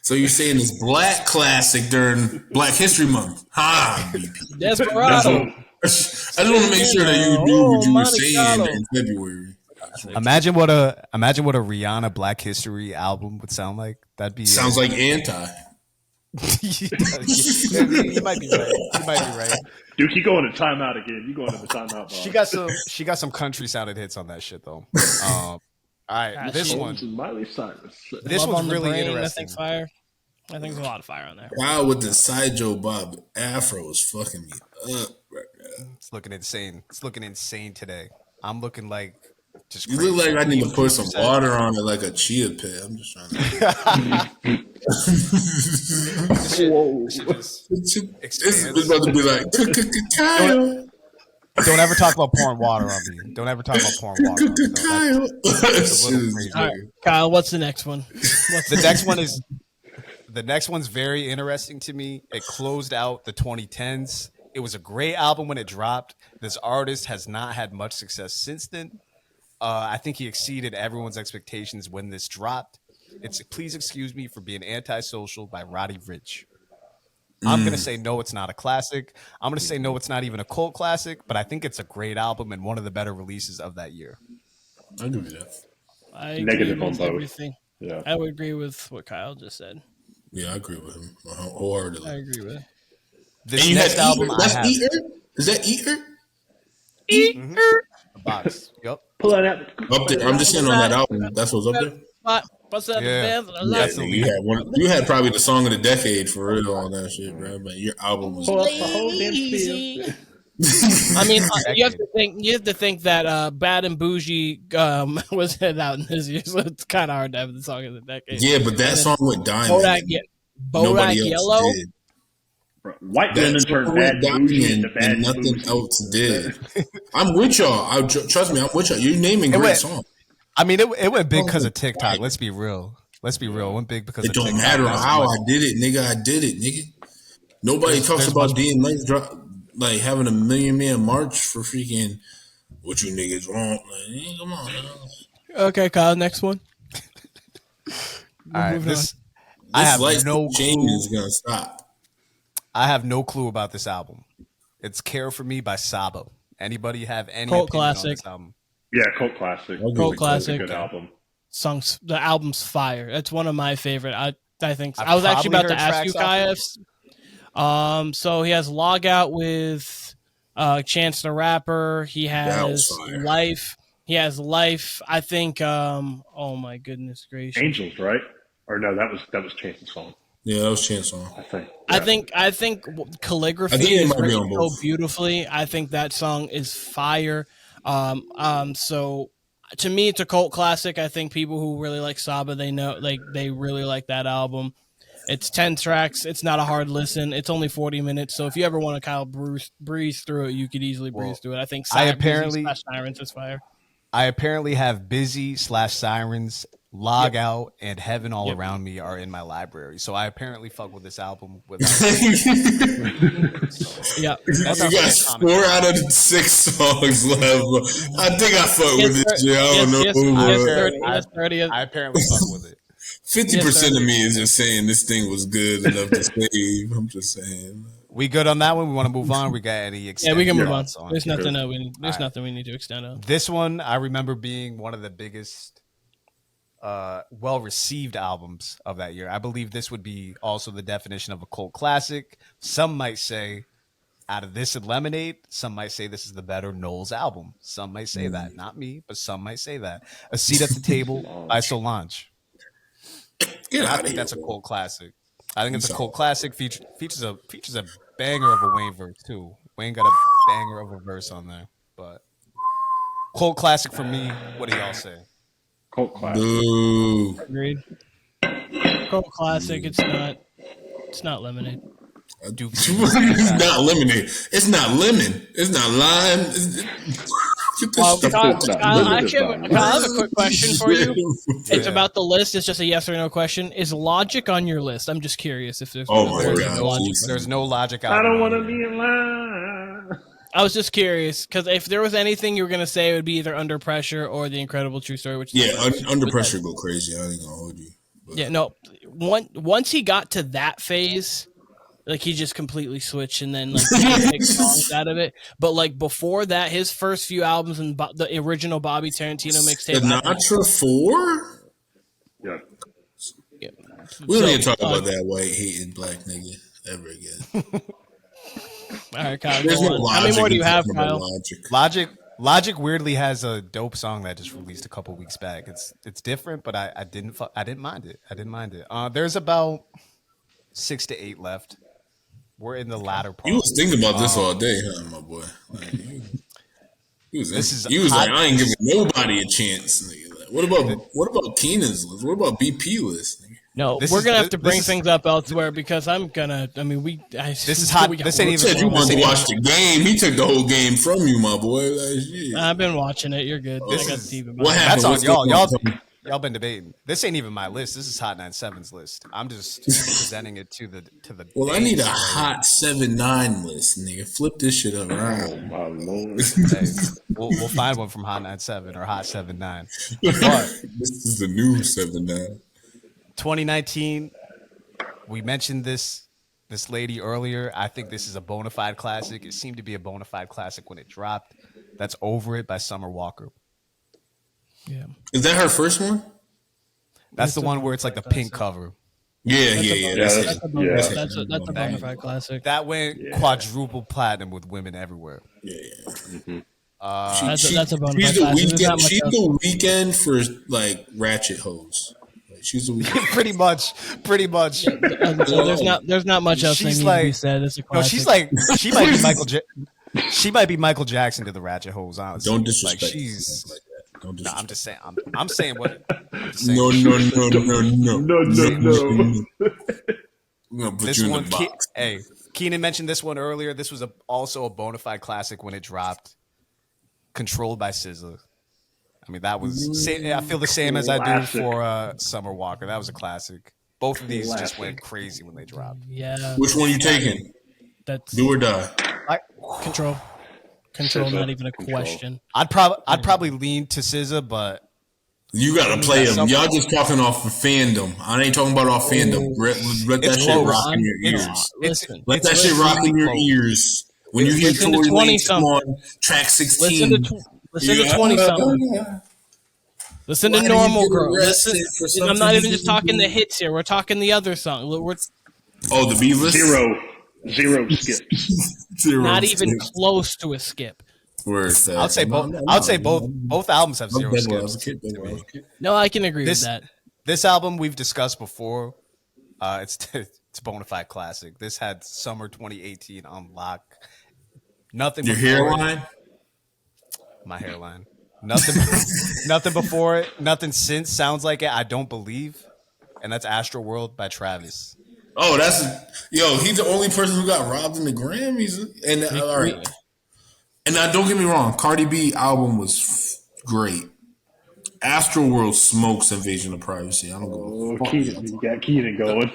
So you're saying it's black classic during Black History Month? Ha! Desperado. I just want to make sure that you do what you were saying in February. Imagine what a Rihanna Black History album would sound like. That'd be sounds like Anti. You might be right. Duke, you going to timeout again? You going to the timeout? She got some country sounded hits on that shit though. All right, this one. Miley Cyrus. This one's really interesting. I think fire. I think there's a lot of fire on there. Wow, with the side Joe Bob afro is fucking me up right now. It's looking insane. It's looking insane today. I'm looking like just. You look like I need to put some water on it, like a chia pet. I'm just trying to. It's about to be like. Don't ever talk about pouring water on me. Don't ever talk about pouring water on me. That's a little crazy. All right, Kyle, what's the next one? The next one's very interesting to me. It closed out the 2010s. It was a great album when it dropped. This artist has not had much success since then. I think he exceeded everyone's expectations when this dropped. It's Please Excuse Me for Being Antisocial by Roddy Ricch. I'm going to say no, it's not a classic. I'm going to say no, it's not even a cult classic, but I think it's a great album and one of the better releases of that year. I agree with that. I Negative on both. Everything. Yeah. I would agree with what Kyle just said. Yeah, I agree with him wholeheartedly. I agree with it. This next album that's H.E.R? Is that H.E.R? H.E.R. A box. Yep. Pull that out. Up there. I'm just saying on that album. That's what's up there. What's that? Yeah. You had probably the song of the decade for real on that shit, bro. But your album was. I mean, you have to think that Bad and Bougie was hit out in this year, so it's kind of hard to have the song of the decade. Yeah, but that song went diamond. Bodak Yellow. Did. White women turned Bad Bougie into Bad and nothing Bougie. else did. I'm with y'all. Trust me, I'm with y'all. You're naming great songs. I mean, it went big because of TikTok. Let's be real. It went big because of TikTok. It don't matter how I did it, nigga. I did it, nigga. Nobody talks about DMX like having a Million Man March for freaking what you niggas want. Like, come on, man. Okay, Kyle, next one. All right, I have no clue. Is gonna stop. I have no clue about this album. It's "Care for Me" by Saba. Anybody have any cult opinion classic on this album? Yeah, cult classic. Cult classic. Good album. Songs. The album's fire. That's one of my favorite. I think. I was actually about to ask you, Kyle. So he has Log Out with Chance the Rapper. He has Life. He has Life. I think. Oh my goodness gracious. Angels, right? Or no, that was Chance's song. Yeah, that was Chance's song. I think Calligraphy is written so beautifully. I think that song is fire. So to me, it's a cult classic. I think people who really like Saba, they really like that album. It's 10 tracks. It's not a hard listen. It's only 40 minutes. So if you ever want to breeze through it, you could easily breeze through it. I think Sirens is fire. I apparently have Busy / Sirens, Log Out, and Heaven All Around Me are in my library. So I apparently fuck with this album. Yeah. You got 4 out of 6 songs left. I think I fuck with it, Jay. I don't know. I apparently fuck with it. 50% of me is just saying this thing was good enough to save. I'm just saying. We good on that one? We want to move on? We got any extended we can move on. There's nothing nothing we need to extend on. This one, I remember being one of the biggest well-received albums of that year. I believe this would be also the definition of a cult classic. Some might say out of this and Lemonade, some might say this is the better Knowles album. Some might say that. Not me, but some might say that. A Seat at the Table by Solange. I think that's a cult classic. I think it's a cult classic. Features a banger of a Wayne verse too. Wayne got a banger of a verse on there. But cult classic for me. What do y'all say? Cult classic. Boo. Agreed. Cult classic. It's not Lemonade. It's not lemonade. It's not lemon. It's not lime. I have a quick question for you. It's about the list. It's just a yes or no question. Is Logic on your list? I'm just curious if there's. Oh my God! There's no Logic. I don't want to be in line. I was just curious because if there was anything you were gonna say, it would be either Under Pressure or The Incredible True Story. Which Under Pressure go crazy. I ain't gonna hold you. But. Yeah, no. Once he got to that phase. Like, he just completely switched and then, like, take songs out of it. But, like, before that, his first few albums and the original Bobby Tarantino mixtape. Sinatra 4? Yeah. We don't need to talk about that white hating black nigga ever again. All right, Kyle. How many more do you have, Kyle? Logic weirdly has a dope song that just released a couple weeks back. It's different, but I didn't mind it. There's about 6 to 8 left. We're in the latter part. You was thinking about this all day, huh, my boy? Like, he was like, I ain't giving nobody a chance. Nigga. Like, what about Keenan's list? What about BP list? No, we're gonna have to bring things up elsewhere because I'm gonna. I mean, this is hot. This ain't even. Said you wanted to watch the game. He took the whole game from you, my boy. Like, I've been watching it. You're good. I got the TV. What happened? That's on y'all. Y'all been debating. This ain't even my list. This is Hot 97's list. I'm just presenting it to the. Well, I need a Hot 7-9 list, nigga. Flip this shit up around. Oh my lord. Hey, we'll find one from Hot 97 or Hot 7-9. But this is the new 7-9. 2019. We mentioned this lady earlier. I think this is a bona fide classic. It seemed to be a bona fide classic when it dropped. That's Over It by Summer Walker. Yeah. Is that her first one? That's the one where it's like the pink cover. Yeah. That's a bona fide classic. That went quadruple platinum with women everywhere. Yeah. Mm-hmm. That's a bona fide classic. She's the weekend for like ratchet hoes. She's the weekend. pretty much. Yeah, so there's not much else that needs to be said. It's a classic. No, she might be Michael. She might be Michael Jackson to the ratchet hoes. Honestly, don't disrespect. Like she's. No, I'm just saying. I'm saying what. No. This one, Keenan mentioned this one earlier. This was also a bona fide classic when it dropped. Controlled by SZA. I mean, that was. I feel the same as I do for Summer Walker. That was a classic. Both of these just went crazy when they dropped. Yeah. Which one you taking? That's Do or Die. Control, not even a question. I'd probably lean to SZA, but you gotta play them. Y'all just talking off of fandom. I ain't talking about off fandom. Let that shit rock in your ears. Let that shit rock in your ears. When you hear Tory Lanez come on track 16. Listen to 20 something. Listen to Normal Girl. I'm not even just talking the hits here. We're talking the other song. The B-list? Zero skips. Not even close to a skip. I'd say both albums have zero skips. No, I can agree with that. This album we've discussed before. It's a bona fide classic. This had summer 2018 on lock. Nothing. Your hairline? My hairline. Nothing before it. Nothing since. Sounds like it. I don't believe. And that's Astroworld by Travis. Oh, he's the only person who got robbed in the Grammys. And all right. And now, don't get me wrong, Cardi B album was great. Astroworld smokes Invasion of Privacy. I don't go. Keenan, you got Keenan going.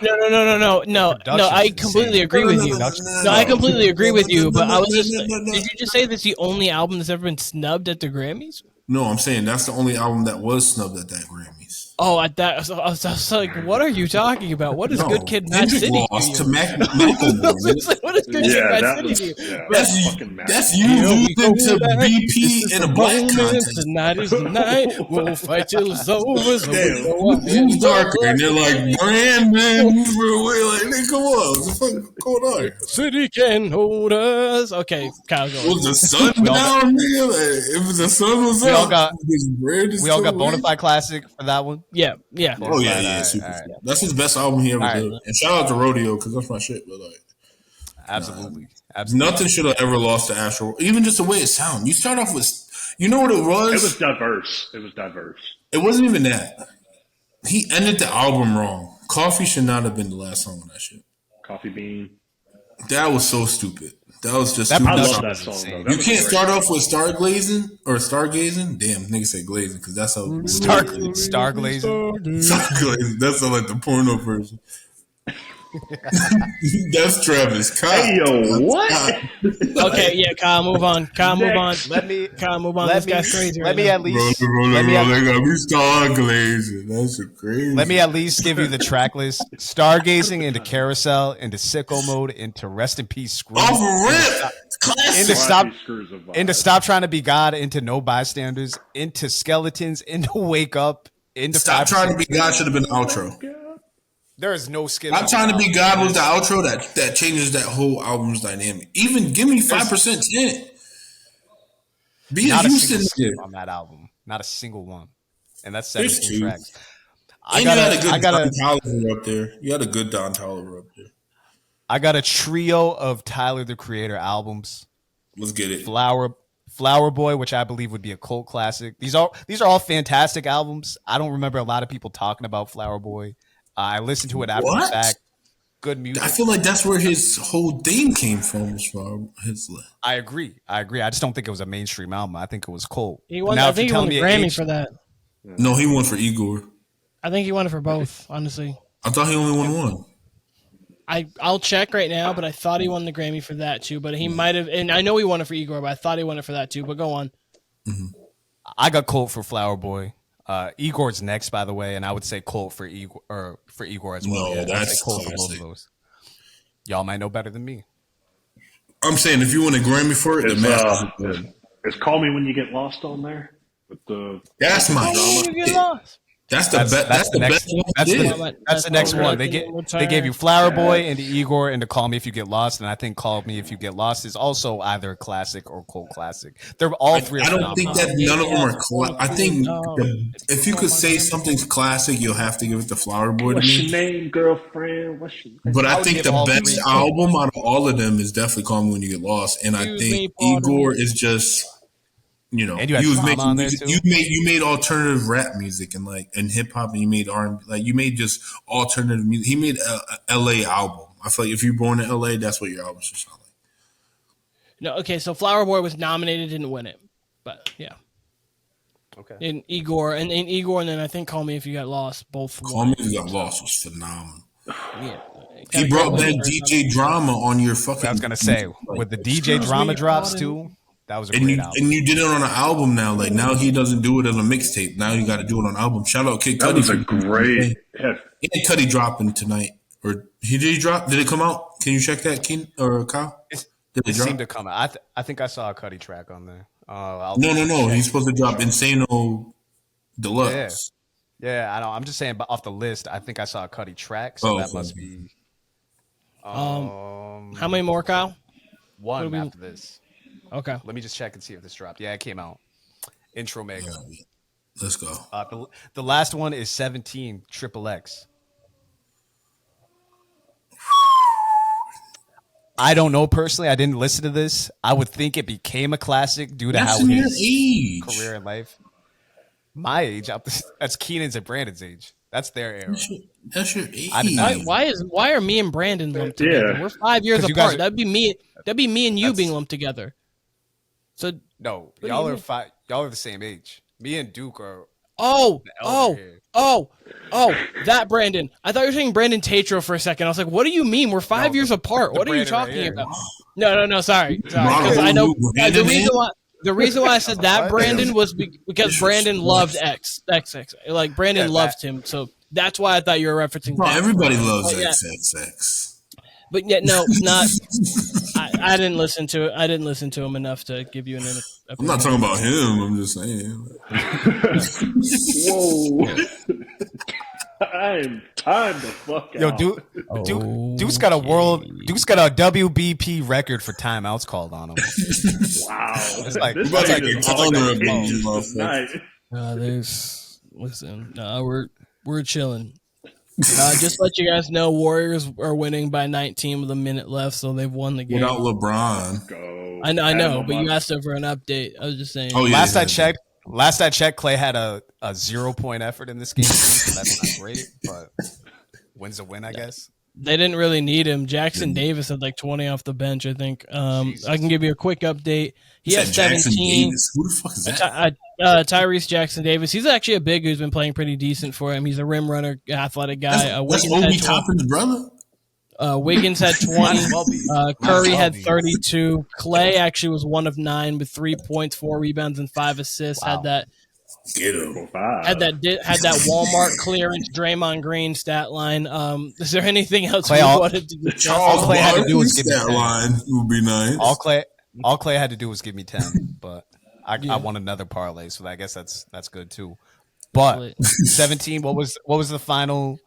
No. I completely agree with you. No, I completely agree with you. But I was just. Did you just say that's the only album that's ever been snubbed at the Grammys? No, I'm saying that's the only album that was snubbed at that Grammys. Oh, at that, I was like, what are you talking about? What is Good Kid, Mad City? Lost to Macklemore. What is Good Kid, Mad City? That's you losing to BP in a black contest. Tonight is the night. We'll fight till it's over. So who's darker? And they're like, Branndon. Like, come on. What the fuck going on here? City can hold us. Okay, Kyle, go. Was the sun down there? If the sun was up, we all got bona fide classic for that one. Yeah. Oh yeah. Right. That's his best album he ever did. And shout out to Rodeo because that's my shit. But like, absolutely. Nothing should have ever lost to Astro. Even just the way it sounds. You start off with, you know what it was? It was diverse. It wasn't even that. He ended the album wrong. Coffee should not have been the last song on that shit. Coffee Bean. That was so stupid. That was just I stupid. love that song, though. You can't start off with stargazing or stargazing. Damn, niggas say glazing because that's how starglazing. Starglazing. That's like the porno version. That's Travis Scott. Hey yo, what? Okay, yeah, Kyle, move on. Kyle, move on. Kyle, move on. This guy's crazy. Let me at least. They got me starglazing. That's crazy. Let me at least give you the track list: Stargazing, into Carousel, into Sicko Mode, into Rest in Peace, Screw. Off rip. Into Stop Trying to Be God, into No Bystanders, into Skeletons, into Wake Up, into Stop Trying to Be God should have been the outro. There is no skip. I'm Trying to Be God was the outro that changes that whole album's dynamic. Even Give Me 5% in. Be a Houston skip on that album. Not a single one. And that's 17 tracks. You had a good Don Toliver up there. You had a good Don Toliver up there. I got a trio of Tyler, the Creator albums. Let's get it. Flower Boy, which I believe would be a cult classic. These are all fantastic albums. I don't remember a lot of people talking about Flower Boy. I listened to it after the fact. Good music. I feel like that's where his whole theme came from. I agree. I just don't think it was a mainstream album. I think it was cool. I think he won the Grammy for that. No, he won for Igor. I think he won it for both, honestly. I thought he only won one. I'll check right now, but I thought he won the Grammy for that too. But he might have, and I know he won it for Igor, but I thought he won it for that too. But go on. Mm-hmm. I got Colt for Flower Boy. Igor's next, by the way, and I would say Colt for Igor as well. No, that's Colt for both of those. Y'all might know better than me. I'm saying if you win a Grammy for it, is Call Me When You Get Lost on there? With the that's my drama. That's the best. That's the best. That's the next one. They gave you Flower Boy and Igor and to Call Me If You Get Lost, and I think Call Me If You Get Lost is also either a classic or cult classic. They're all three. I don't think that none of them are. I think if you could say something's classic, you'll have to give it to Flower Boy. What's your name, girlfriend? But I think the best album out of all of them is definitely Call Me When You Get Lost, and I think Igor is just. You know, and you made alternative rap music and hip hop, and you made R&B. Like you made just alternative music. He made a LA album. I feel like if you're born in LA, that's what your album should sound like. No, okay. So Flower Boy was nominated, didn't win it, but yeah. Okay. And Igor, and then I think Call Me If You Got Lost. Both. Call Me If You Got Lost was phenomenal. Yeah. He brought back DJ Drama on your fucking. I was gonna say with the DJ Drama drops too. That was a great album. And you did it on an album now. Like now he doesn't do it as a mixtape. Now you got to do it on an album. Shout out Kid Cudi. That was a great. Kid Cudi dropping tonight. Or did he drop? Did it come out? Can you check that, Keen or Kyle? It seemed to come out. I think I saw a Cudi track on there. No. He's supposed to drop Insano Deluxe. Yeah, I know. I'm just saying, but off the list, I think I saw a Cudi track. So that must be. How many more, Kyle? One after this. Okay. Let me just check and see if this dropped. Yeah, it came out. Intro Mega. Let's go. The last one is 17 XXX. I don't know personally. I didn't listen to this. I would think it became a classic due to how his career in life. My age, that's Keenan's and Branndon's age. That's their era. That's your age. Why are me and Branndon lumped together? We're 5 years apart. That'd be me and you being lumped together. So no, y'all are y'all are the same age. Me and Duke are. That Branndon. I thought you were saying Brandon Tatro for a second. I was like, what do you mean? We're 5 years apart. What are you talking about? No. Sorry. Because I know the reason why I said that Branndon was because Branndon loved X. Like Branndon loved him, so that's why I thought you were referencing. Well, everybody loves XXX. But yet, no, not. I didn't listen to it. I didn't listen to him enough to give you an opinion. I'm not talking about him. I'm just saying. Whoa. I'm time the fuck out. Yo, Duke's got a WBP record for timeouts called on him. Wow. It's like we're chilling. Just let you guys know, Warriors are winning by 19 with a minute left, so they've won the game. Without LeBron. Go. I know, but you asked for an update. I was just saying. Oh, yeah, Last I checked, Clay had a 0-point effort in this game, so that's not great, but win's a win, I guess. They didn't really need him. Jackson Davis had like 20 off the bench, I think. I can give you a quick update. He has 17. Who the fuck is that? Tyrese Jackson Davis. He's actually a big who's been playing pretty decent for him. He's a rim runner, athletic guy. That's Obi Toppin's brother? Wiggins had 20. Curry had 32. Clay actually was 1 of 9 with 3 points, 4 rebounds, and 5 assists. Wow. Had that Walmart clearance Draymond Green stat line. Is there anything else Clay, you wanted to discuss? All Clay had to do was give me 10. Line would be nice. All Clay had to do was give me 10, but I want another parlay, so I guess that's good too. But 17, what was the final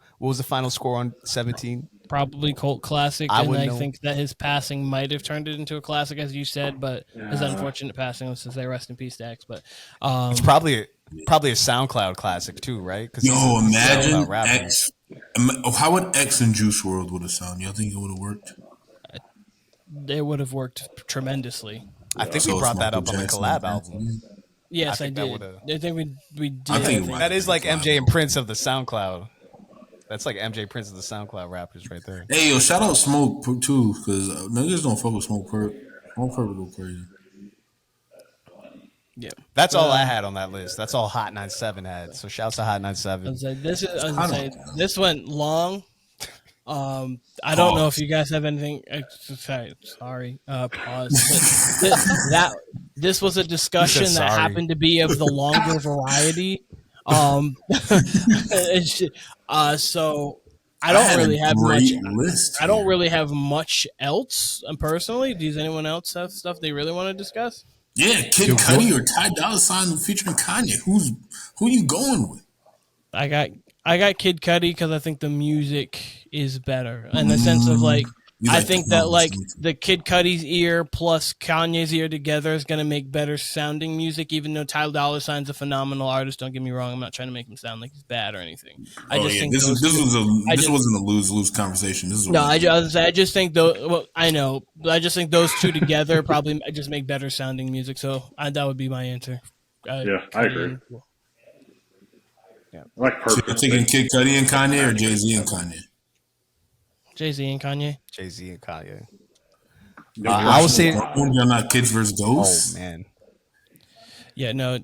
score on 17? Probably cult classic, and I think that his passing might have turned it into a classic, as you said, but his unfortunate passing, let's just say rest in peace, Dax. But it's probably a SoundCloud classic too, right? Yo, imagine X. How would X and Juice WRLD would have sounded? Y'all think it would have worked? It would have worked tremendously. I think we brought that up on the collab album. Yes, I did. I think we did. I think that is like MJ and Prince of the SoundCloud. That's like MJ Prince of the SoundCloud rappers right there. Hey, yo, shout out Smoke too, because niggas don't fuck with Smoke Perp. Smoke Perp go crazy. Yeah, that's all I had on that list. That's all Hot 97 had. So shouts to Hot 97. This went long. I don't know if you guys have anything. Sorry. Pause. This was a discussion that happened to be of the longer variety. So I don't really have much. I don't really have much else. Personally, does anyone else have stuff they really want to discuss? Yeah, Kid Cudi or Ty Dolla $ign featuring Kanye. Who you going with? I got Kid Cudi because I think the music is better in the sense of like I think that like the Kid Cudi's ear plus Kanye's ear together is gonna make better sounding music. Even though Ty Dolla $ign's a phenomenal artist, don't get me wrong. I'm not trying to make him sound like he's bad or anything. I just think this wasn't a lose conversation. I just think I just think those two together probably just make better sounding music. So that would be my answer. I agree. Yeah, like perfect. So you're thinking Kid Cudi and Kanye or Jay-Z and Kanye? Jay-Z and Kanye. Jay-Z and Kanye. I would say you're not Kids vs. Ghosts. Oh man. Yeah, no.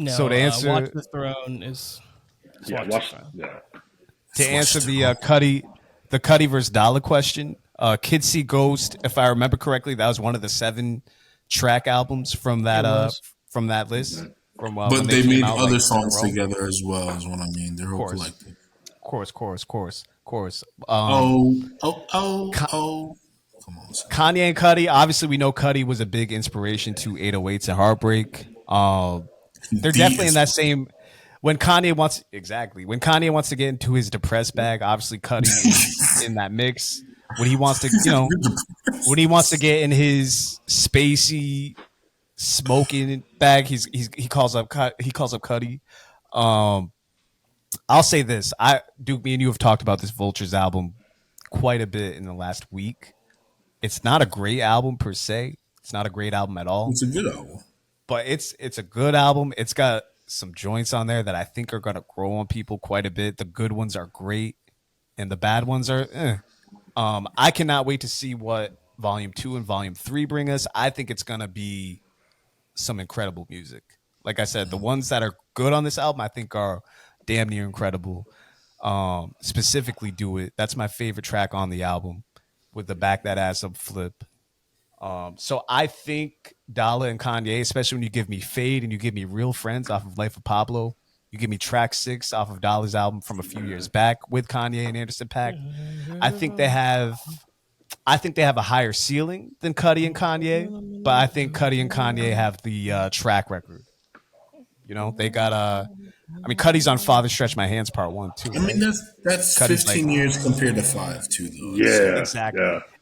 So to answer, Watch the Throne is. To answer the Cudi versus Dollar question, Kids See Ghost. If I remember correctly, that was one of the 7 track albums from that list. But they made other songs together as well, is what I mean. They're all collective. Course. Come on. Kanye and Cudi. Obviously, we know Cudi was a big inspiration to 808s and Heartbreak. They're definitely in that same. When Kanye wants to get into his depressed bag, obviously Cudi is in that mix. When he wants to get in his spacey smoking bag, he calls up Cudi. I'll say this. Duke, me and you have talked about this Vultures album quite a bit in the last week. It's not a great album per se. It's not a great album at all. It's a good album. But it's a good album. It's got some joints on there that I think are going to grow on people quite a bit. The good ones are great, and the bad ones are I cannot wait to see what Volume 2 and Volume 3 bring us. I think it's going to be some incredible music. Like I said, the ones that are good on this album, I think are damn near incredible. Specifically Do It. That's my favorite track on the album with the Back That Ass Up flip. So I think Dollar and Kanye, especially when you give me Fade and you give me Real Friends off of Life of Pablo, you give me track 6 off of Dollar's album from a few years back with Kanye and Anderson .Paak. I think they have a higher ceiling than Cudi and Kanye, but I think Cudi and Kanye have the track record. You know, they got Cudi's on Father Stretch My Hands Part 1 too. I mean, that's Cudi's 15 years compared to 5 too, though. Yeah,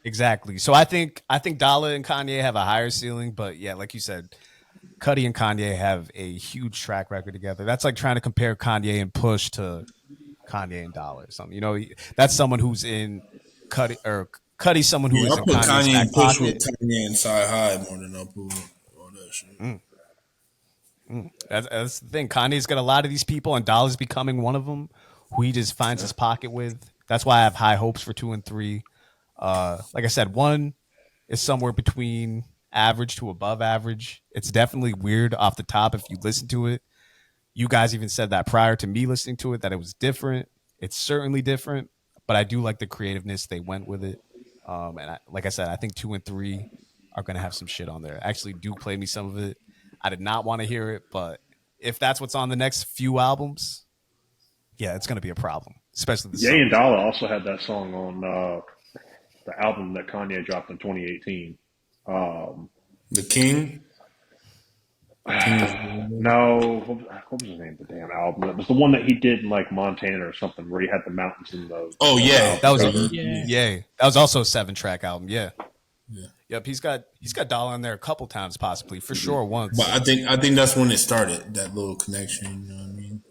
exactly. So I think Dollar and Kanye have a higher ceiling, but yeah, like you said, Cudi and Kanye have a huge track record together. That's like trying to compare Kanye and Push to Kanye and Dollar or something. You know, that's someone who's in Cudi, or Cudi's someone who is in Kanye's Kanye and Push pocket. with Kanye and Sci High more than I put all that shit. That's the thing. Kanye's got a lot of these people, and Dollar's becoming one of them, who he just finds his pocket with. That's why I have high hopes for 2 and 3. Like I said, 1 is somewhere between average to above average. It's definitely weird off the top if you listen to it. You guys even said that prior to me listening to it, that it was different. It's certainly different, but I do like the creativeness they went with it. Like I said, I think 2 and 3 are going to have some shit on there. Actually, do play me some of it. I did not want to hear it, but if that's what's on the next few albums, yeah, it's going to be a problem, especially the Ye and Dollar also had that song on the album that Kanye dropped in 2018. The King? No, what was the name of the damn album? It was the one that he did in like Montana or something, where he had the mountains and the. Oh yeah, that was That was also a 7-track album. Yeah. Yep. He's got Dollar on there a couple times, possibly for sure once. But I think that's when it started, that little connection. You know what I mean?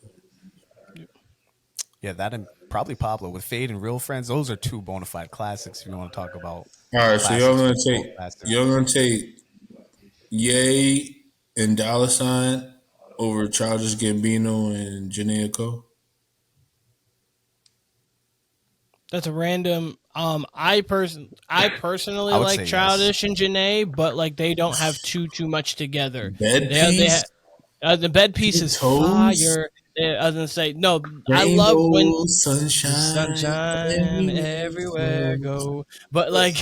Yeah, that and probably Pablo with Fade and Real Friends. Those are 2 bona fide classics. If you want to talk about. All right, so y'all gonna take Ye and Dollar Sign over Childish Gambino and Janae Cole? That's a random. I personally like Childish and Janae, but like they don't have too much together. The bed piece is fire. I was gonna say no. Rainbow, I love when sunshine everywhere go, but like,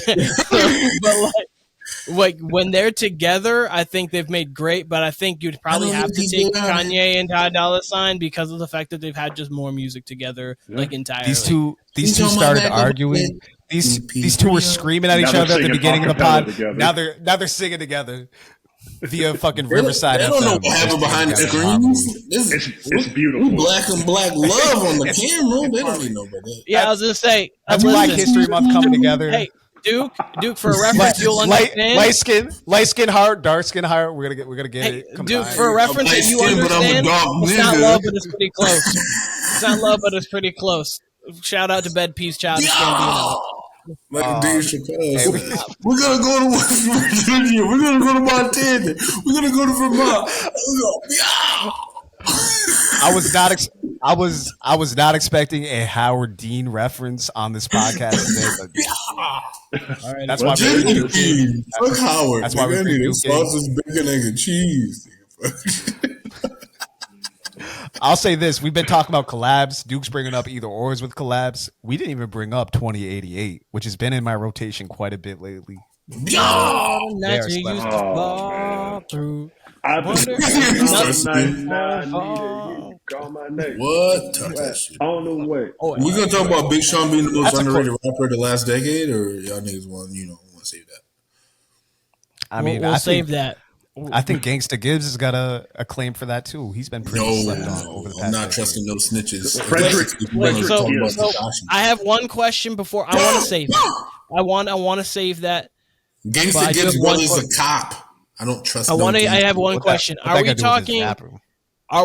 like when they're together, I think they've made great. But I think you'd probably have to take Kanye and Ty Dolla $ign because of the fact that they've had just more music together, like entirely. These two started arguing. These two were screaming at each other at the beginning of the pod. Now they're singing together via fucking Riverside. They don't know what happened behind the screens. It's beautiful. Black and black love on the camera. They don't even know about that. Yeah, I was gonna say that's Black History Month coming together. Hey, Duke, for a reference, you'll understand. Light skin heart, dark skin heart. We're gonna get it. Duke, for a reference, that you understand. It's not love, but it's pretty close. It's not love, but it's pretty close. Shout out to Bed Peace, Childish Gambino. Like Dave Chappelle. We're gonna go to West Virginia. We're gonna go to Montana. We're gonna go to Vermont. I was not expecting a Howard Dean reference on this podcast today. But all right, that's why we're doing Fuck Howard. That's why we're doing sausage, bacon, egg, and cheese. I'll say this: we've been talking about collabs. Duke's bringing up either ors with collabs. We didn't even bring up 2088, which has been in my rotation quite a bit lately. What? On the way. We're gonna talk about Big Sean being the most underrated rapper of the last decade, or y'all niggas want to save that? I mean, we'll save that. I think Gangsta Gibbs has got a claim for that too. He's been pretty slept on over the past. I'm not trusting those snitches. So I have one question before I want to save it. I want to save that. Gangsta Gibbs is a cop. I don't trust. I have one question. Are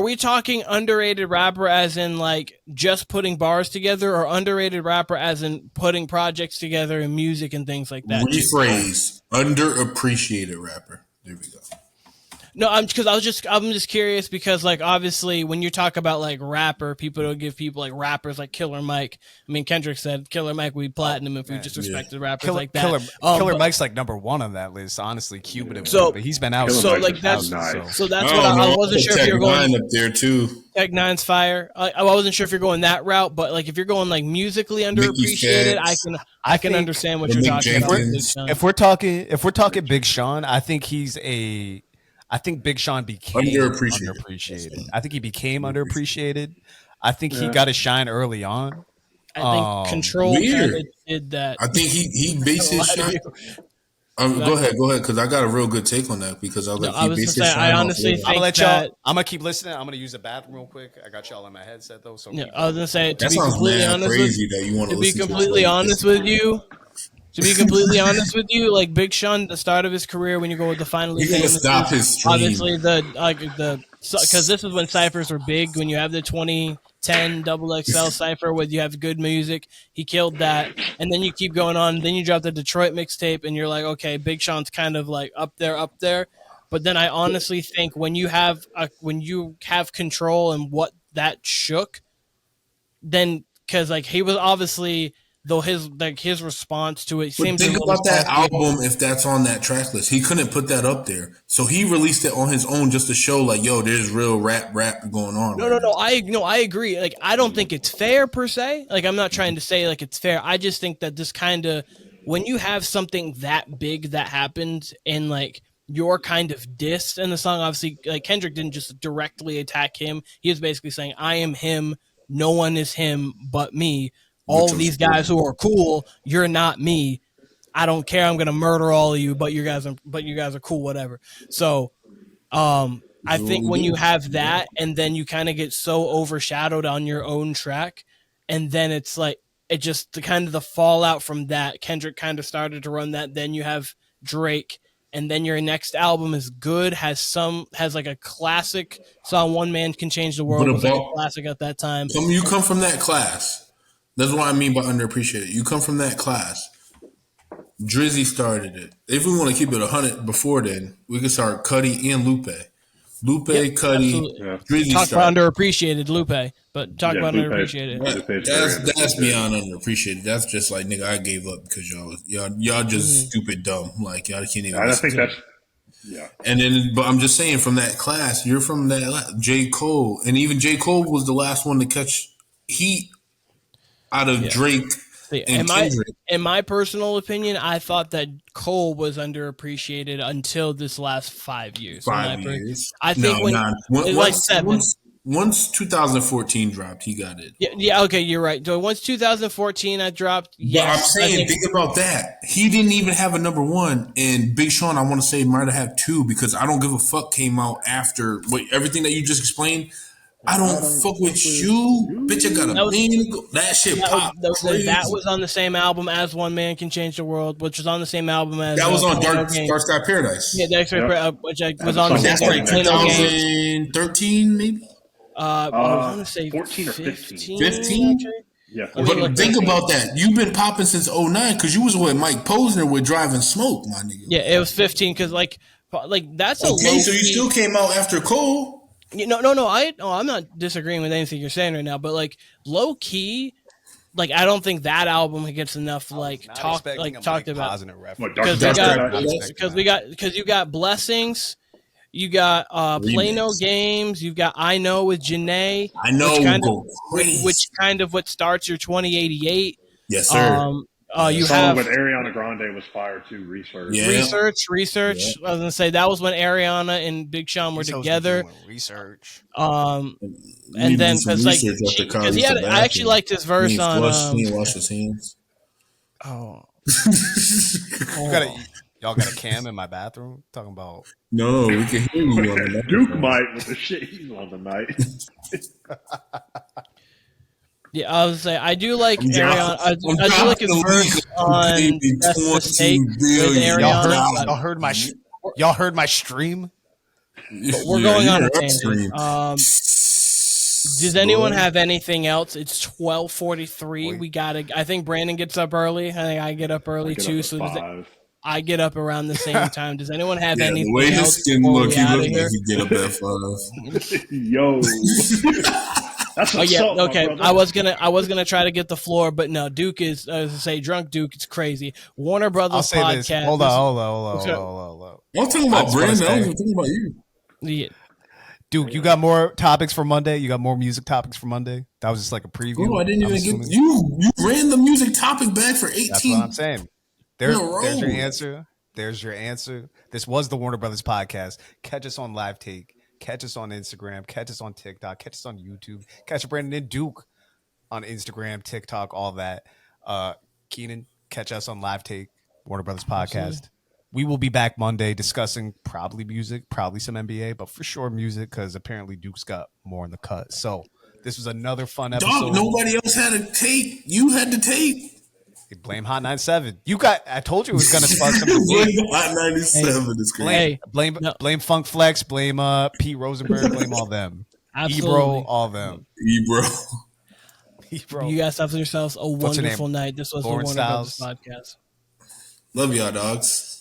we talking underrated rapper as in like just putting bars together, or underrated rapper as in putting projects together and music and things like that? Rephrase: underappreciated rapper. There we go. No, I'm just curious because like obviously when you talk about like rapper, people don't give people like rappers like Killer Mike. I mean Kendrick said Killer Mike would be platinum if we just respected rappers like that. Killer Mike's like number 1 on that list, honestly, cumulatively. But he's been out. So like that's nice. So that's what I wasn't sure if you're going up there too. Tech Nine's fire. I wasn't sure if you're going that route, but like if you're going like musically underappreciated, I can understand what you're talking about. If we're talking Big Sean, I think Big Sean became underappreciated. I think he became underappreciated. I think he got a shine early on. I think Control kind of did that. I think he based his shine. Go ahead, because I got a real good take on that. Because I'm gonna keep listening. I'm gonna use the bathroom real quick. I got y'all in my headset though. So yeah, I was gonna say to be completely honest with you, like Big Sean, the start of his career, when you go with the Finally Famous, stop his stream. Obviously because this was when ciphers were big. When you have the 2010 XXL cipher where you have good music, he killed that, and then you keep going on. Then you drop the Detroit mixtape, and you're like, okay, Big Sean's kind of like up there. But then I honestly think when you have control and what that shook, then because like he was obviously though his response to it seems. But think about that album if that's on that track list. He couldn't put that up there, so he released it on his own just to show like, yo, there's real rap going on. No. I agree. Like I don't think it's fair per se. Like I'm not trying to say like it's fair. I just think that this kind of when you have something that big that happens and like you're kind of dissed in the song. Obviously, like Kendrick didn't just directly attack him. He was basically saying, "I am him. No one is him but me." All of these guys who are cool, you're not me. I don't care. I'm gonna murder all of you, but you guys are cool, whatever. So, I think when you have that, and then you kind of get so overshadowed on your own track, and then it's like it just the kind of the fallout from that. Kendrick kind of started to run that. Then you have Drake, and then your next album is good. Has like a classic song. One Man Can Change the World was like a classic at that time. You come from that class. That's what I mean by underappreciated. You come from that class. Drizzy started it. If we want to keep it 100 before then, we can start Cudi and Lupe. Cudi, Drizzy talk about underappreciated Lupe, but talk about Lupe, underappreciated. That's beyond underappreciated. That's just like, nigga, I gave up because y'all just stupid dumb. Like y'all can't even. I think that's. Yeah. And then, but I'm just saying, from that class, you're from that. J. Cole, and even J. Cole was the last one to catch heat out of Drake and Kendrick. In my personal opinion, I thought that Cole was underappreciated until this last 5 years. 5 years. I think once 2014 dropped, he got it. Yeah. Okay, you're right. So once 2014 I dropped. Yes, but I'm saying, think about that. He didn't even have a number one, and Big Sean, I want to say, might have had two because I Don't Give a Fuck came out after everything that you just explained. I don't fuck with you, bitch. I got a million. That shit popped. That was on the same album as One Man Can Change the World, which was on the same album as that was on Dark Sky Paradise. Yeah, which was on the same 2013, maybe. I want to say 14 or 15. 15? Yeah. But think about that. You've been popping since 09 because you was with Mike Posner with Driving Smoke, my nigga. Yeah, it was 15 because like that's a okay. So you still came out after Cole. No. I'm not disagreeing with anything you're saying right now, but like low key, like I don't think that album gets enough talked about because you got Blessings, you got Play No Games, you've got I Know with Janae. I know, which kind of what starts your 2088. Yes, sir. You have when Ariana Grande was fired to Research. Yeah. Research. Yeah. I was gonna say that was when Ariana and Big Sean were together. Research. And then because I actually liked his verse on. Wash his hands. Oh. Y'all got a cam in my bathroom talking about? No, we can hear you on the Duke might with the shit he's on tonight. Yeah, I was say I do like Ariana. I do like his verse on Best Mistake with Ariana. Y'all heard my stream. But we're going on a tangent. Does anyone have anything else? It's 12:43. We gotta. I think Branndon gets up early. I think I get up early too. So I get up around the same time. Does anyone have anything the way else? His skin look, he looks like he get up at 5. Yo. Okay. I was gonna try to get the floor, but no. Duke is drunk Duke. It's crazy. Warner Brothas Podcast. This. Hold on. I'm talking about Brandon. I was talking about you. Yeah. Duke, you got more topics for Monday? You got more music topics for Monday? That was just like a preview. Oh, I didn't even get you. You ran the music topic back for 18. That's what I'm saying. There's your answer. There's your answer. This was the Warner Brothas Podcast. Catch us on Live Take. Catch us on Instagram. Catch us on TikTok. Catch us on YouTube. Catch Branndon and Duke on Instagram, TikTok, all that. Keenan, catch us on Live Take, Warner Brothas Podcast. Absolutely. We will be back Monday discussing probably music, probably some NBA, but for sure music because apparently Duke's got more in the cut. So this was another fun episode. Dog, nobody else had a take. You had the take. Blame Hot 97. I told you it was going to spark something. Blame Hot 97 is crazy. Blame Funk Flex. Blame Pete Rosenberg. Blame all them. Absolutely. Ebro, all them. Ebro. You guys have yourselves a wonderful night. This was the Warner Brothas Podcast. Love y'all, dogs.